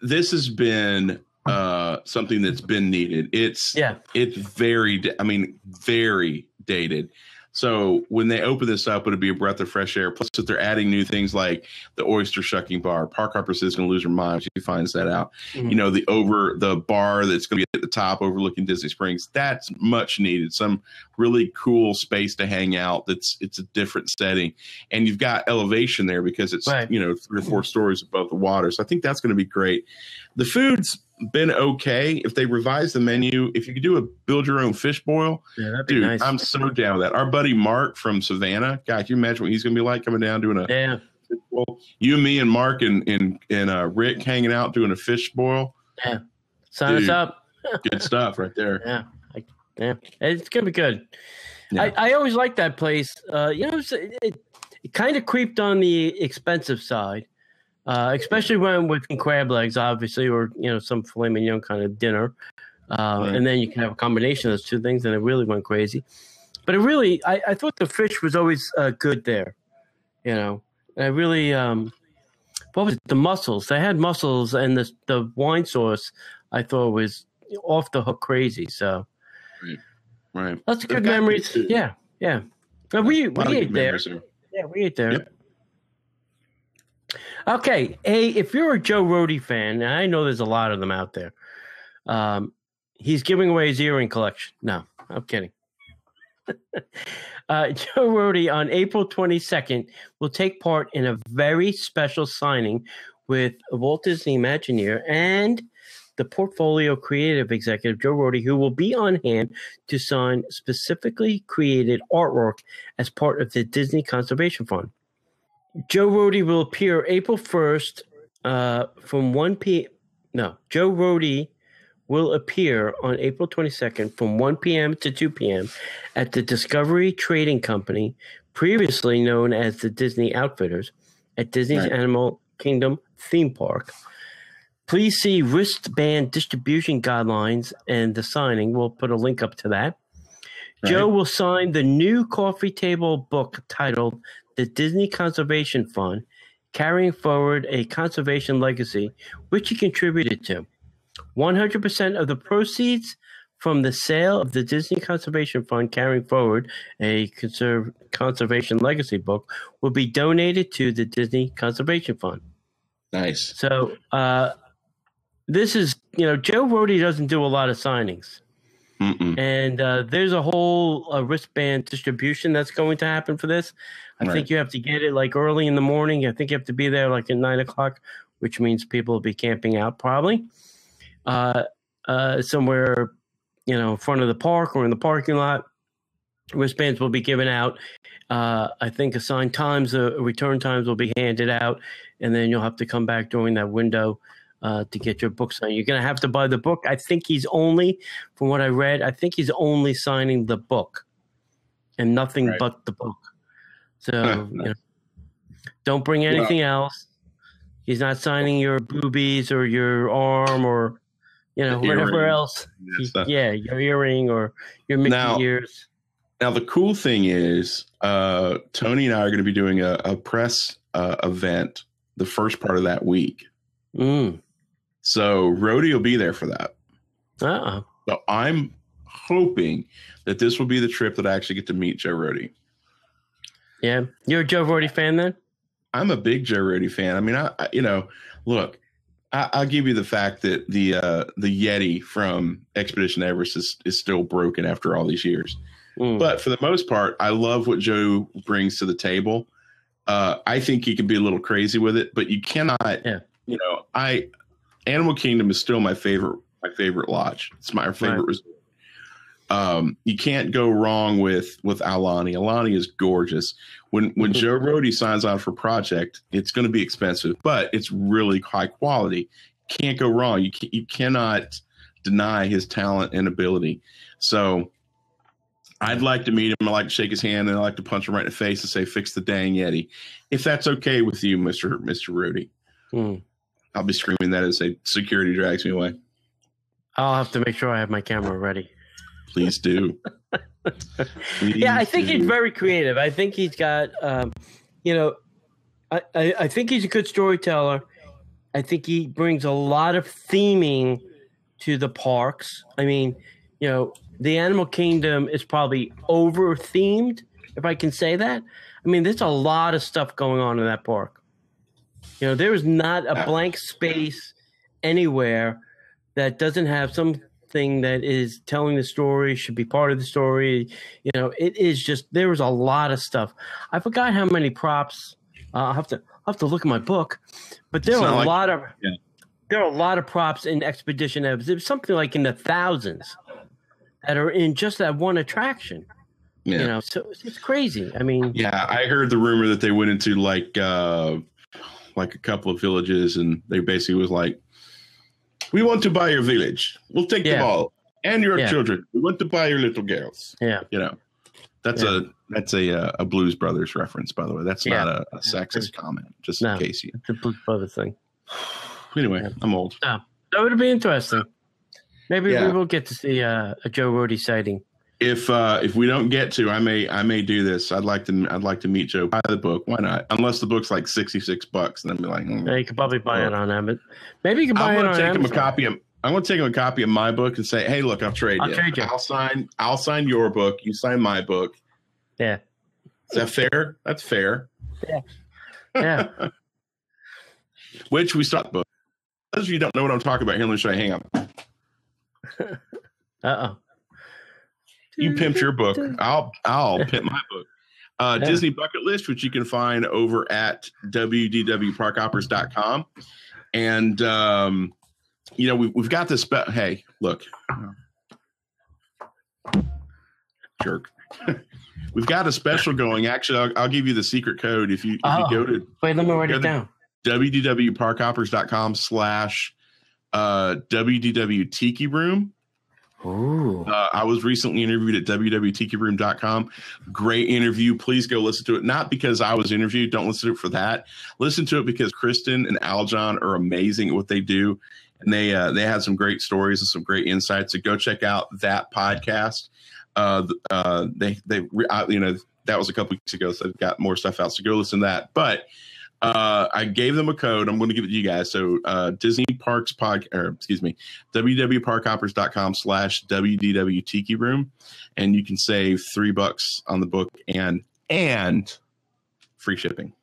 This has been something that's been needed. It's very dated. So when they open this up, it'll be a breath of fresh air. Plus, if they're adding new things like the oyster shucking bar, Park Hopper says going to lose her mind if she finds that out. Mm-hmm. The bar that's going to be at the top overlooking Disney Springs, that's much needed. Some really cool space to hang out. It's a different setting, and you've got elevation there because it's 3 or 4 stories above the water. So I think that's going to be great. The food's been okay. If they revise the menu, if you could do a build your own fish boil, that'd be nice. I'm so down with that. Our buddy Mark from Savannah, God, can you imagine what he's gonna be like coming down doing a fish boil? You, me, and Mark and Rick hanging out doing a fish boil. Yeah, sign us up. Good stuff right there. Yeah, it's gonna be good. Yeah. I always liked that place. It kind of creeped on the expensive side. Especially when with crab legs, obviously, or some filet mignon kind of dinner, and then you can have a combination of those two things, and it really went crazy. But I thought the fish was always good there, And I really, what was it? The mussels? They had mussels, and the wine sauce I thought was off the hook crazy. So, right, lots of good memories. Yeah. But we ate there. Yeah, we ate there. Yep. Okay, if you're a Joe Rohde fan, and I know there's a lot of them out there, he's giving away his earring collection. No, I'm kidding. Joe Rohde on April 22nd will take part in a very special signing with Walt Disney Imagineer and the portfolio creative executive, Joe Rohde, who will be on hand to sign specifically created artwork as part of the Disney Conservation Fund. Joe Rohde will appear April 1st from 1 p.m. No, Joe Rohde will appear on April 22nd from 1 p.m. to 2 p.m. at the Discovery Trading Company, previously known as the Disney Outfitters, at Disney's Animal Kingdom theme park. Please see wristband distribution guidelines and the signing. We'll put a link up to that. Right. Joe will sign the new coffee table book titled The Disney Conservation Fund, Carrying Forward a Conservation Legacy, which he contributed to. 100% of the proceeds from the sale of the Disney Conservation Fund, Carrying Forward a Conservation Legacy book, will be donated to the Disney Conservation Fund. Nice. So this is, Joe Rohde doesn't do a lot of signings. Mm-mm. And there's a whole wristband distribution that's going to happen for this. I think you have to get it like early in the morning. I think you have to be there like at 9 o'clock, which means people will be camping out probably somewhere, in front of the park or in the parking lot. Wristbands will be given out. I think assigned times, return times will be handed out, and then you'll have to come back during that window to get your book signed. You're going to have to buy the book. I think he's only, from what I read, only signing the book and nothing but the book. So, don't bring anything else. He's not signing your boobies or your arm or, whatever else. Your earring or your Mickey ears. Now, the cool thing is Tony and I are going to be doing a press event the first part of that week. So Rhodey will be there for that. So I'm hoping that this will be the trip that I actually get to meet Joe Rhodey. Yeah. You're a Joe Rhodey fan then? I'm a big Joe Rhodey fan. I mean, look, I'll give you the fact that the Yeti from Expedition Everest is still broken after all these years. But for the most part, I love what Joe brings to the table. I think he can be a little crazy with it, but you cannot. Yeah. Animal Kingdom is still my favorite lodge. It's my favorite resort. You can't go wrong with Aulani. Aulani is gorgeous. When Joe Rhodey signs on for project, it's going to be expensive, but it's really high quality. Can't go wrong. You cannot deny his talent and ability. So I'd like to meet him. I like to shake his hand, and I like to punch him right in the face and say, "Fix the dang Yeti." If that's okay with you, Mr. Rhodey. I'll be screaming that as security drags me away. I'll have to make sure I have my camera ready. Please do. Yeah, I think he's very creative. I think he's got, I think he's a good storyteller. I think he brings a lot of theming to the parks. I mean, the Animal Kingdom is probably over-themed, if I can say that. I mean, there's a lot of stuff going on in that park. There is not a blank space anywhere that doesn't have something that is telling the story, should be part of the story. It is just, there was a lot of stuff. I forgot how many props. I'll have to look at my book, but there are a lot of props in Expedition Everest. It was something like in the thousands that are in just that one attraction. Yeah. So it's crazy. I mean, yeah, I heard the rumor that they went into like a couple of villages, and they basically was like, "We want to buy your village. We'll take them all and your children. We want to buy your little girls." Yeah, that's a Blues Brothers reference, by the way. That's not a sexist comment. Just in case it's a Blues Brothers thing. Anyway, I'm old. That would be interesting. Maybe we will get to see a Joe Rhodey sighting. If we don't get to, I may do this. I'd like to meet Joe. Buy the book. Why not? Unless the book's like $66, and I'd be like, yeah, you could probably buy it on Amazon. Maybe you can buy it on Amazon. I'm going to take him a copy of my book and say, "Hey, look, I'll trade you. I'll sign your book. You sign my book." Yeah. Is that fair? That's fair. Yeah. Yeah. Which we start the book. Those of you who don't know what I'm talking about here, let me show you. Hang on. You pimped your book. I'll pimp my book. Disney Bucket List, which you can find over at www.parkhoppers.com. And, we've got this. Hey, look. Jerk. We've got a special going. Actually, I'll give you the secret code. If you go to. Wait, let me write it down. www.parkhoppers.com /WDW Tiki Room. Ooh. I was recently interviewed at www.tikiroom.com. Great interview. Please go listen to it. Not because I was interviewed. Don't listen to it for that. Listen to it because Kristen and Aljon are amazing at what they do. And they had some great stories and some great insights. So go check out that podcast. That was a couple weeks ago. So they've got more stuff out. So go listen to that. But I gave them a code. I'm going to give it to you guys. So Disney Parks www.parkhoppers.com /WDW Tiki Room. And you can save $3 on the book and free shipping.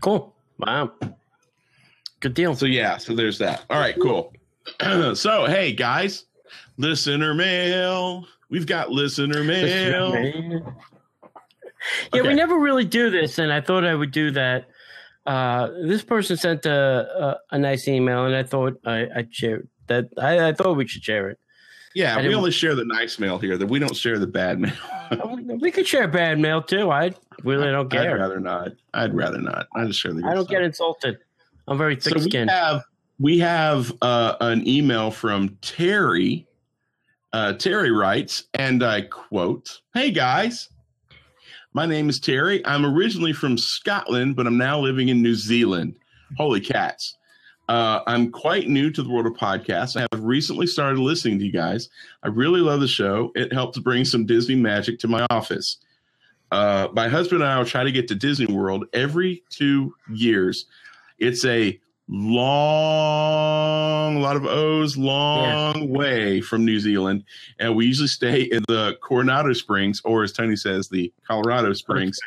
Cool. Wow. Good deal. So there's that. All right, cool. So, hey, guys, listener mail. We've got listener mail. Yeah, we never really do this, and I thought I would do that. This person sent a nice email, and I thought I'd share that. I thought we should share it. Yeah, we only share the nice mail here. That we don't share the bad mail. We could share bad mail too. I really don't care. I'd rather not. I just share the. I don't get insulted. I'm very thick-skinned. So we have an email from Terry. Terry writes, and I quote, "Hey guys. My name is Terry. I'm originally from Scotland, but I'm now living in New Zealand." Holy cats. I'm quite new to the world of podcasts. I have recently started listening to you guys. I really love the show. It helps bring some Disney magic to my office. My husband and I will try to get to Disney World every 2 years. It's a lot of O's, way from New Zealand. And we usually stay in the Coronado Springs, or as Tony says, the Colorado Springs,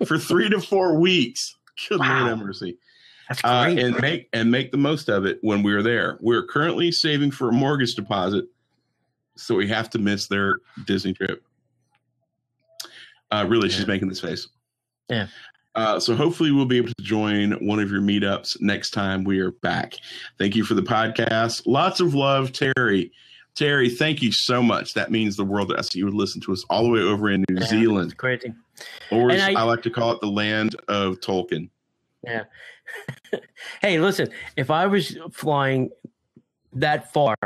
for 3 to 4 weeks. Good Lord have mercy. That's great. And make the most of it when we're there. We're currently saving for a mortgage deposit, so we have to miss their Disney trip. She's making this face. Yeah. So hopefully we'll be able to join one of your meetups next time we are back. Thank you for the podcast. Lots of love, Terry. Terry, thank you so much. That means the world to us. You would listen to us all the way over in New Zealand. It's crazy. Or as I like to call it, the land of Tolkien. Yeah. Hey, listen, if I was flying that far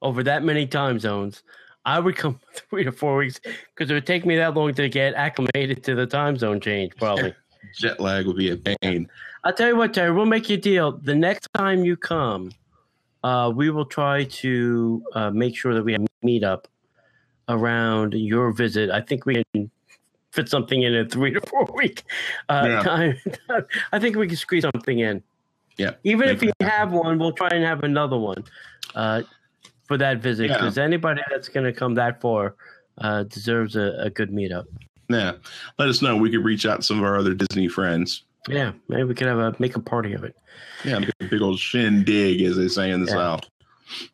over that many time zones, I would come 3 to 4 weeks because it would take me that long to get acclimated to the time zone change, probably. Jet lag would be a pain. I'll tell you what, Terry, we'll make you a deal. The next time you come, we will try to make sure that we have a meetup around your visit. I think we can fit something in a 3 to 4 week time. I think we can squeeze something in. Yeah. Even if you have one, we'll try and have another one for that visit, because anybody that's going to come that far deserves a good meetup. Yeah. Let us know. We could reach out to some of our other Disney friends. Yeah. Maybe we could make a party of it. Yeah. Make a big old shindig, as they say in the South.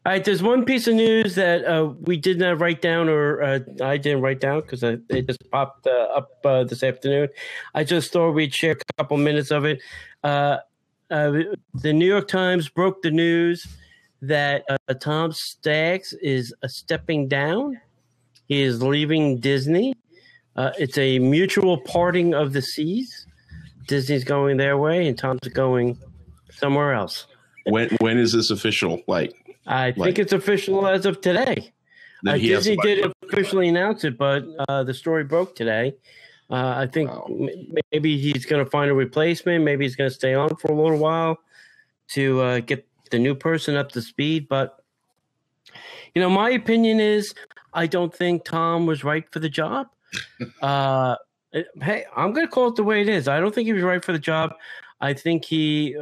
All right. There's one piece of news that we did not write down, or I didn't write down because it just popped up this afternoon. I just thought we'd share a couple minutes of it. The New York Times broke the news that Tom Staggs is stepping down. He is leaving Disney. It's a mutual parting of the seas. Disney's going their way, and Tom's going somewhere else. When is this official? I think it's official as of today. Disney did officially announce it, but the story broke today. I think maybe he's going to find a replacement. Maybe he's going to stay on for a little while to get the new person up to speed. But, my opinion is I don't think Tom was right for the job. Hey, I'm going to call it the way it is. I don't think he was right for the job. I think he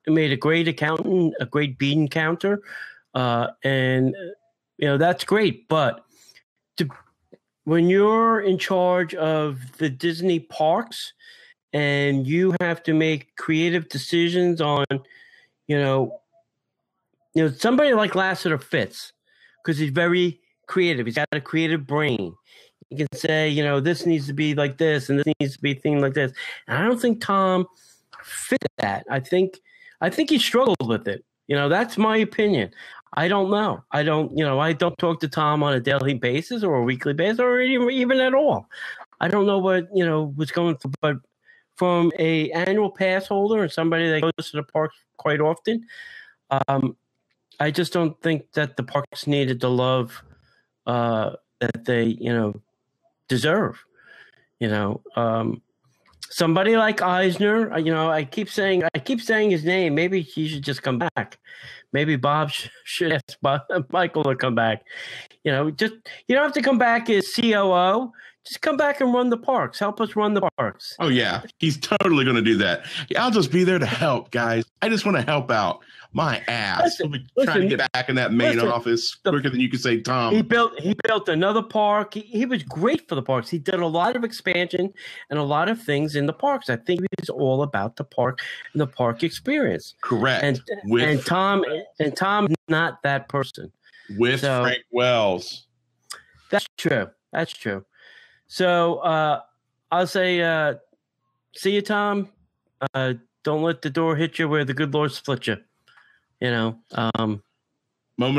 made a great accountant, a great bean counter. And that's great. But when you're in charge of the Disney parks and you have to make creative decisions on, somebody like Lasseter fits because he's very creative. He's got a creative brain. He can say, this needs to be like this and this needs to be a thing like this. And I don't think Tom fit that. I think he struggled with it. That's my opinion. I don't know. I don't talk to Tom on a daily basis or a weekly basis or even at all. I don't know what, was going through, but from a annual pass holder and somebody that goes to the parks quite often, I just don't think that the parks needed the love that they, deserve. Somebody like Eisner, I keep saying his name. Maybe he should just come back. Maybe Bob should ask Michael to come back. Just you don't have to come back as COO. Just come back and run the parks. Help us run the parks. Oh yeah, he's totally going to do that. I'll just be there to help, guys. I just want to help out. My ass. We'll be trying to get back in that main office quicker than you can say, Tom. He built another park. He was great for the parks. He did a lot of expansion and a lot of things in the parks. I think it was all about the park and the park experience. Correct. And Tom is not that person. With Frank Wells. That's true. So I'll say, see you, Tom. Don't let the door hit you where the good Lord split you. Moment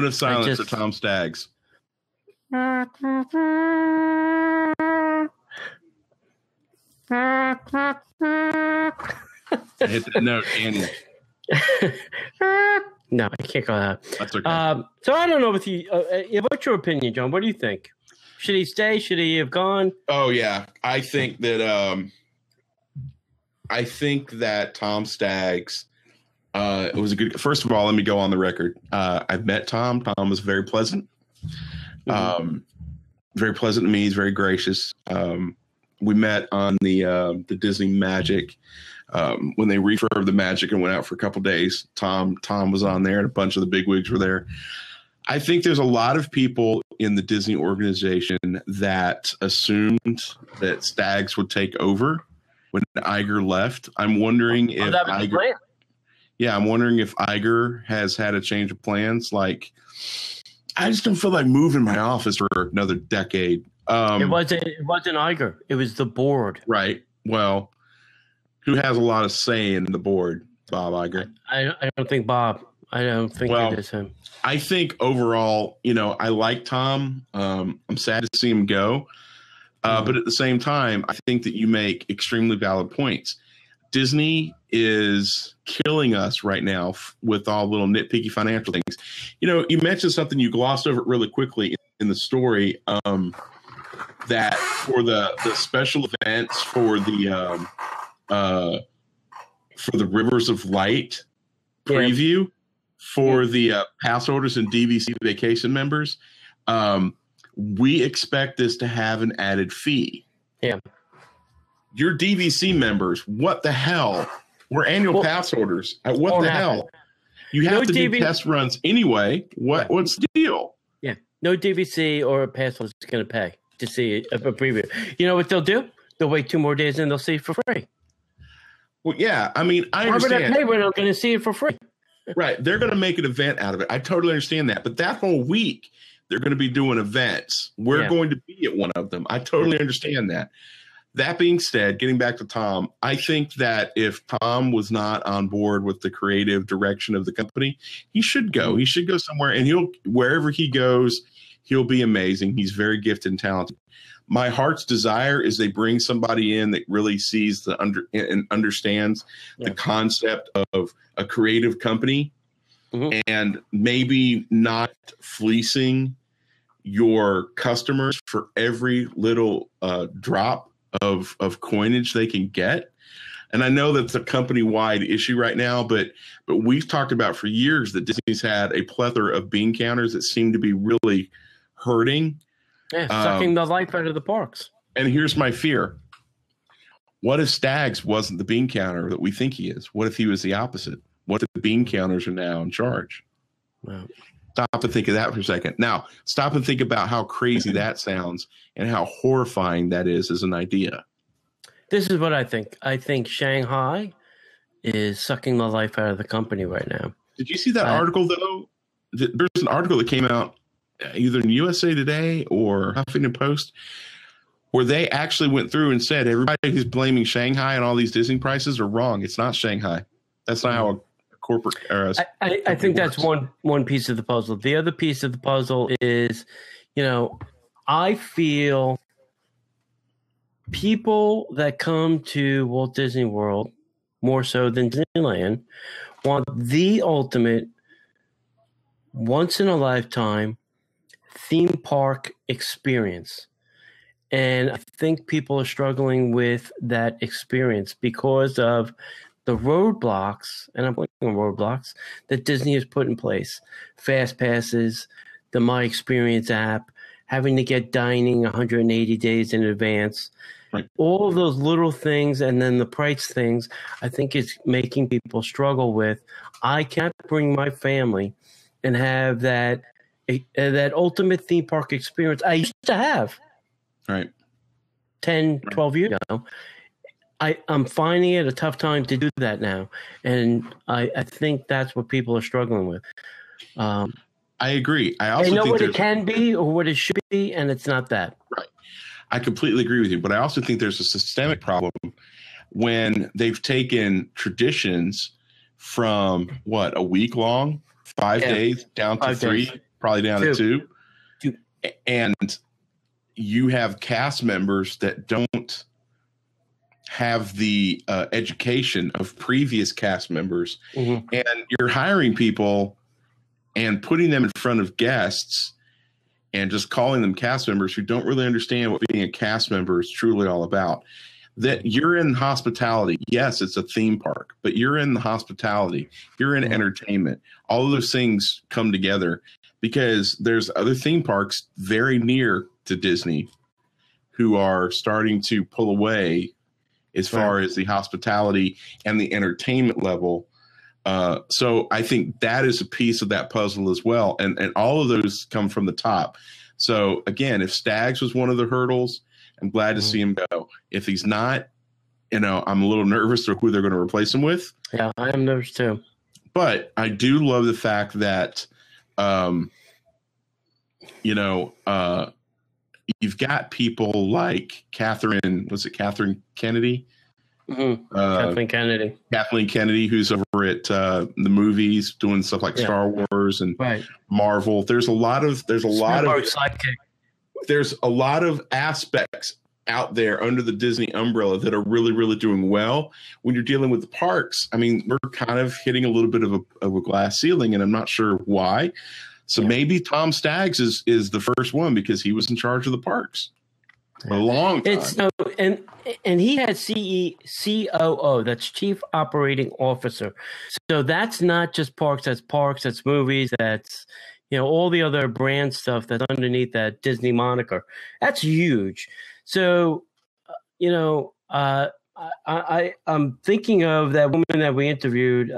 of silence for Tom Staggs. I hit that note, Annie. No, I can't go that. That's okay. So I don't know with you. What's your opinion, John? What do you think? Should he stay? Should he have gone? Oh yeah, I think that Tom Staggs It was a good. First of all, let me go on the record. I've met Tom. Tom was very pleasant. Very pleasant to me. He's very gracious. We met on the Disney Magic when they refurbed the Magic and went out for a couple days. Tom was on there, and a bunch of the bigwigs were there. I think there's a lot of people in the Disney organization that assumed that Stags would take over when Iger left. I'm wondering if Iger. Yeah, I'm wondering if Iger has had a change of plans. Like, I just don't feel like moving my office for another decade. It wasn't Iger. It was the board. Right. Well, who has a lot of say in the board? Bob Iger. I don't think Bob. I don't think it is him. I think overall, I like Tom. I'm sad to see him go. But at the same time, I think that you make extremely valid points. Disney is killing us right now with all little nitpicky financial things. You mentioned something, you glossed over it really quickly in the story, that for the special events for the Rivers of Light preview for the pass holders and DVC vacation members, we expect this to have an added fee. Yeah. Your DVC members, what the hell? We're annual pass holders. What the hell? You have to do test runs anyway. What's the deal? Yeah. No DVC or a pass holder is going to pay to see a preview. You know what they'll do? They'll wait 2 more days and they'll see it for free. Well, yeah. I mean, I understand. We're not going to see it for free. Right. They're going to make an event out of it. I totally understand that. But that whole week, they're going to be doing events. We're going to be at one of them. I totally understand that. That being said, getting back to Tom, I think that if Tom was not on board with the creative direction of the company, he should go. He should go somewhere, and wherever he goes, he'll be amazing. He's very gifted and talented. My heart's desire is they bring somebody in that really sees and understands the concept of a creative company, and maybe not fleecing your customers for every little drop of coinage they can get. And I know that's a company-wide issue right now, but we've talked about for years that Disney's had a plethora of bean counters that seem to be really hurting. Yeah, sucking the life out of the parks. And here's my fear. What if Stags wasn't the bean counter that we think he is? What if he was the opposite? What if the bean counters are now in charge? Wow. Stop and think of that for a second. Now, stop and think about how crazy that sounds and how horrifying that is as an idea. This is what I think. I think Shanghai is sucking the life out of the company right now. Did you see that article, though? There's an article that came out either in USA Today or Huffington Post where they actually went through and said everybody who's blaming Shanghai and all these Disney prices are wrong. It's not Shanghai. That's not how corporate. I think that's one piece of the puzzle. The other piece of the puzzle is, I feel people that come to Walt Disney World more so than Disneyland want the ultimate once in a lifetime theme park experience. And I think people are struggling with that experience because of the roadblocks, and I'm putting roadblocks, that Disney has put in place. Fast passes, the My Experience app, having to get dining 180 days in advance. Right. All of those little things and then the price things, I think is making people struggle with. I can't bring my family and have that ultimate theme park experience I used to have. Right. 10, 12 years ago. I'm finding it a tough time to do that now. And I think that's what people are struggling with. I agree. I also know think what it can be or what it should be, and it's not that. Right. I completely agree with you. But I also think there's a systemic problem when they've taken traditions from, a week long, 5 days, down to 3, probably down to 2. And you have cast members that don't have the education of previous cast members, and you're hiring people and putting them in front of guests and just calling them cast members who don't really understand what being a cast member is truly all about. that you're in hospitality. Yes, it's a theme park, but you're in the hospitality. You're in entertainment. All of those things come together because there's other theme parks very near to Disney who are starting to pull away as far as the hospitality and the entertainment level. So I think that is a piece of that puzzle as well. And all of those come from the top. So again, if Stags was one of the hurdles, I'm glad to see him go. If he's not, I'm a little nervous for who they're going to replace him with. Yeah, I am nervous too. But I do love the fact that, you've got people like Catherine Kennedy? Kathleen Kennedy, who's over at the movies doing stuff like Star Wars and Marvel. There's a lot of aspects out there under the Disney umbrella that are really, really doing well. When you're dealing with the parks, I mean, we're kind of hitting a little bit of a glass ceiling, and I'm not sure why. So maybe Tom Staggs is the first one because he was in charge of the parks for a long time. And he had COO, that's Chief Operating Officer. So that's not just parks, that's movies, that's all the other brand stuff that's underneath that Disney moniker. That's huge. So, I'm thinking of that woman that we interviewed.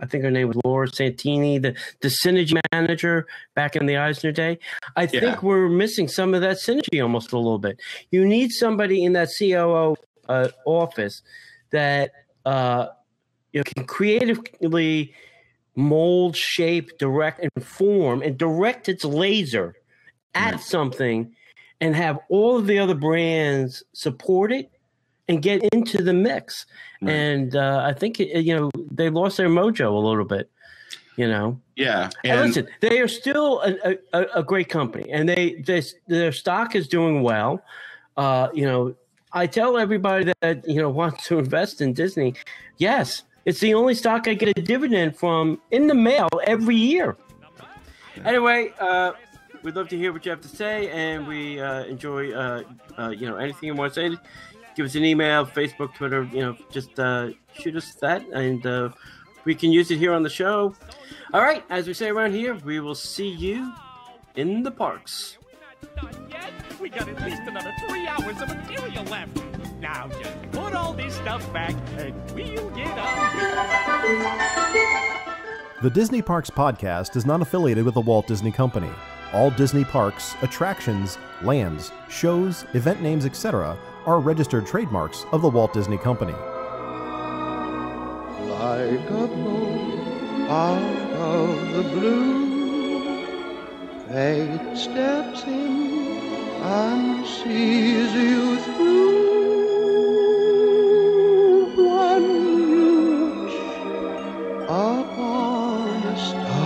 I think her name was Laura Santini, the synergy manager back in the Eisner day. I think we're missing some of that synergy almost a little bit. You need somebody in that COO office that can creatively mold, shape, direct, and form, and direct its laser at something, and have all of the other brands support it and get into the mix. And I think, they lost their mojo a little bit, Yeah. And listen, they are still a great company, and their stock is doing well. I tell everybody that, wants to invest in Disney, yes, it's the only stock I get a dividend from in the mail every year. Anyway, we'd love to hear what you have to say, and we enjoy, anything you want to say. Give us an email, Facebook, Twitter, just shoot us that, and we can use it here on the show. All right, as we say around here, we will see you in the parks. Not yet. We got at least another 3 hours of material left. Now just put all this stuff back, and we'll get on. The Disney Parks Podcast is not affiliated with the Walt Disney Company. All Disney parks, attractions, lands, shows, event names, etc. are registered trademarks of the Walt Disney Company. Like a bolt out of the blue, fate steps in and sees you through. One you wish upon a star.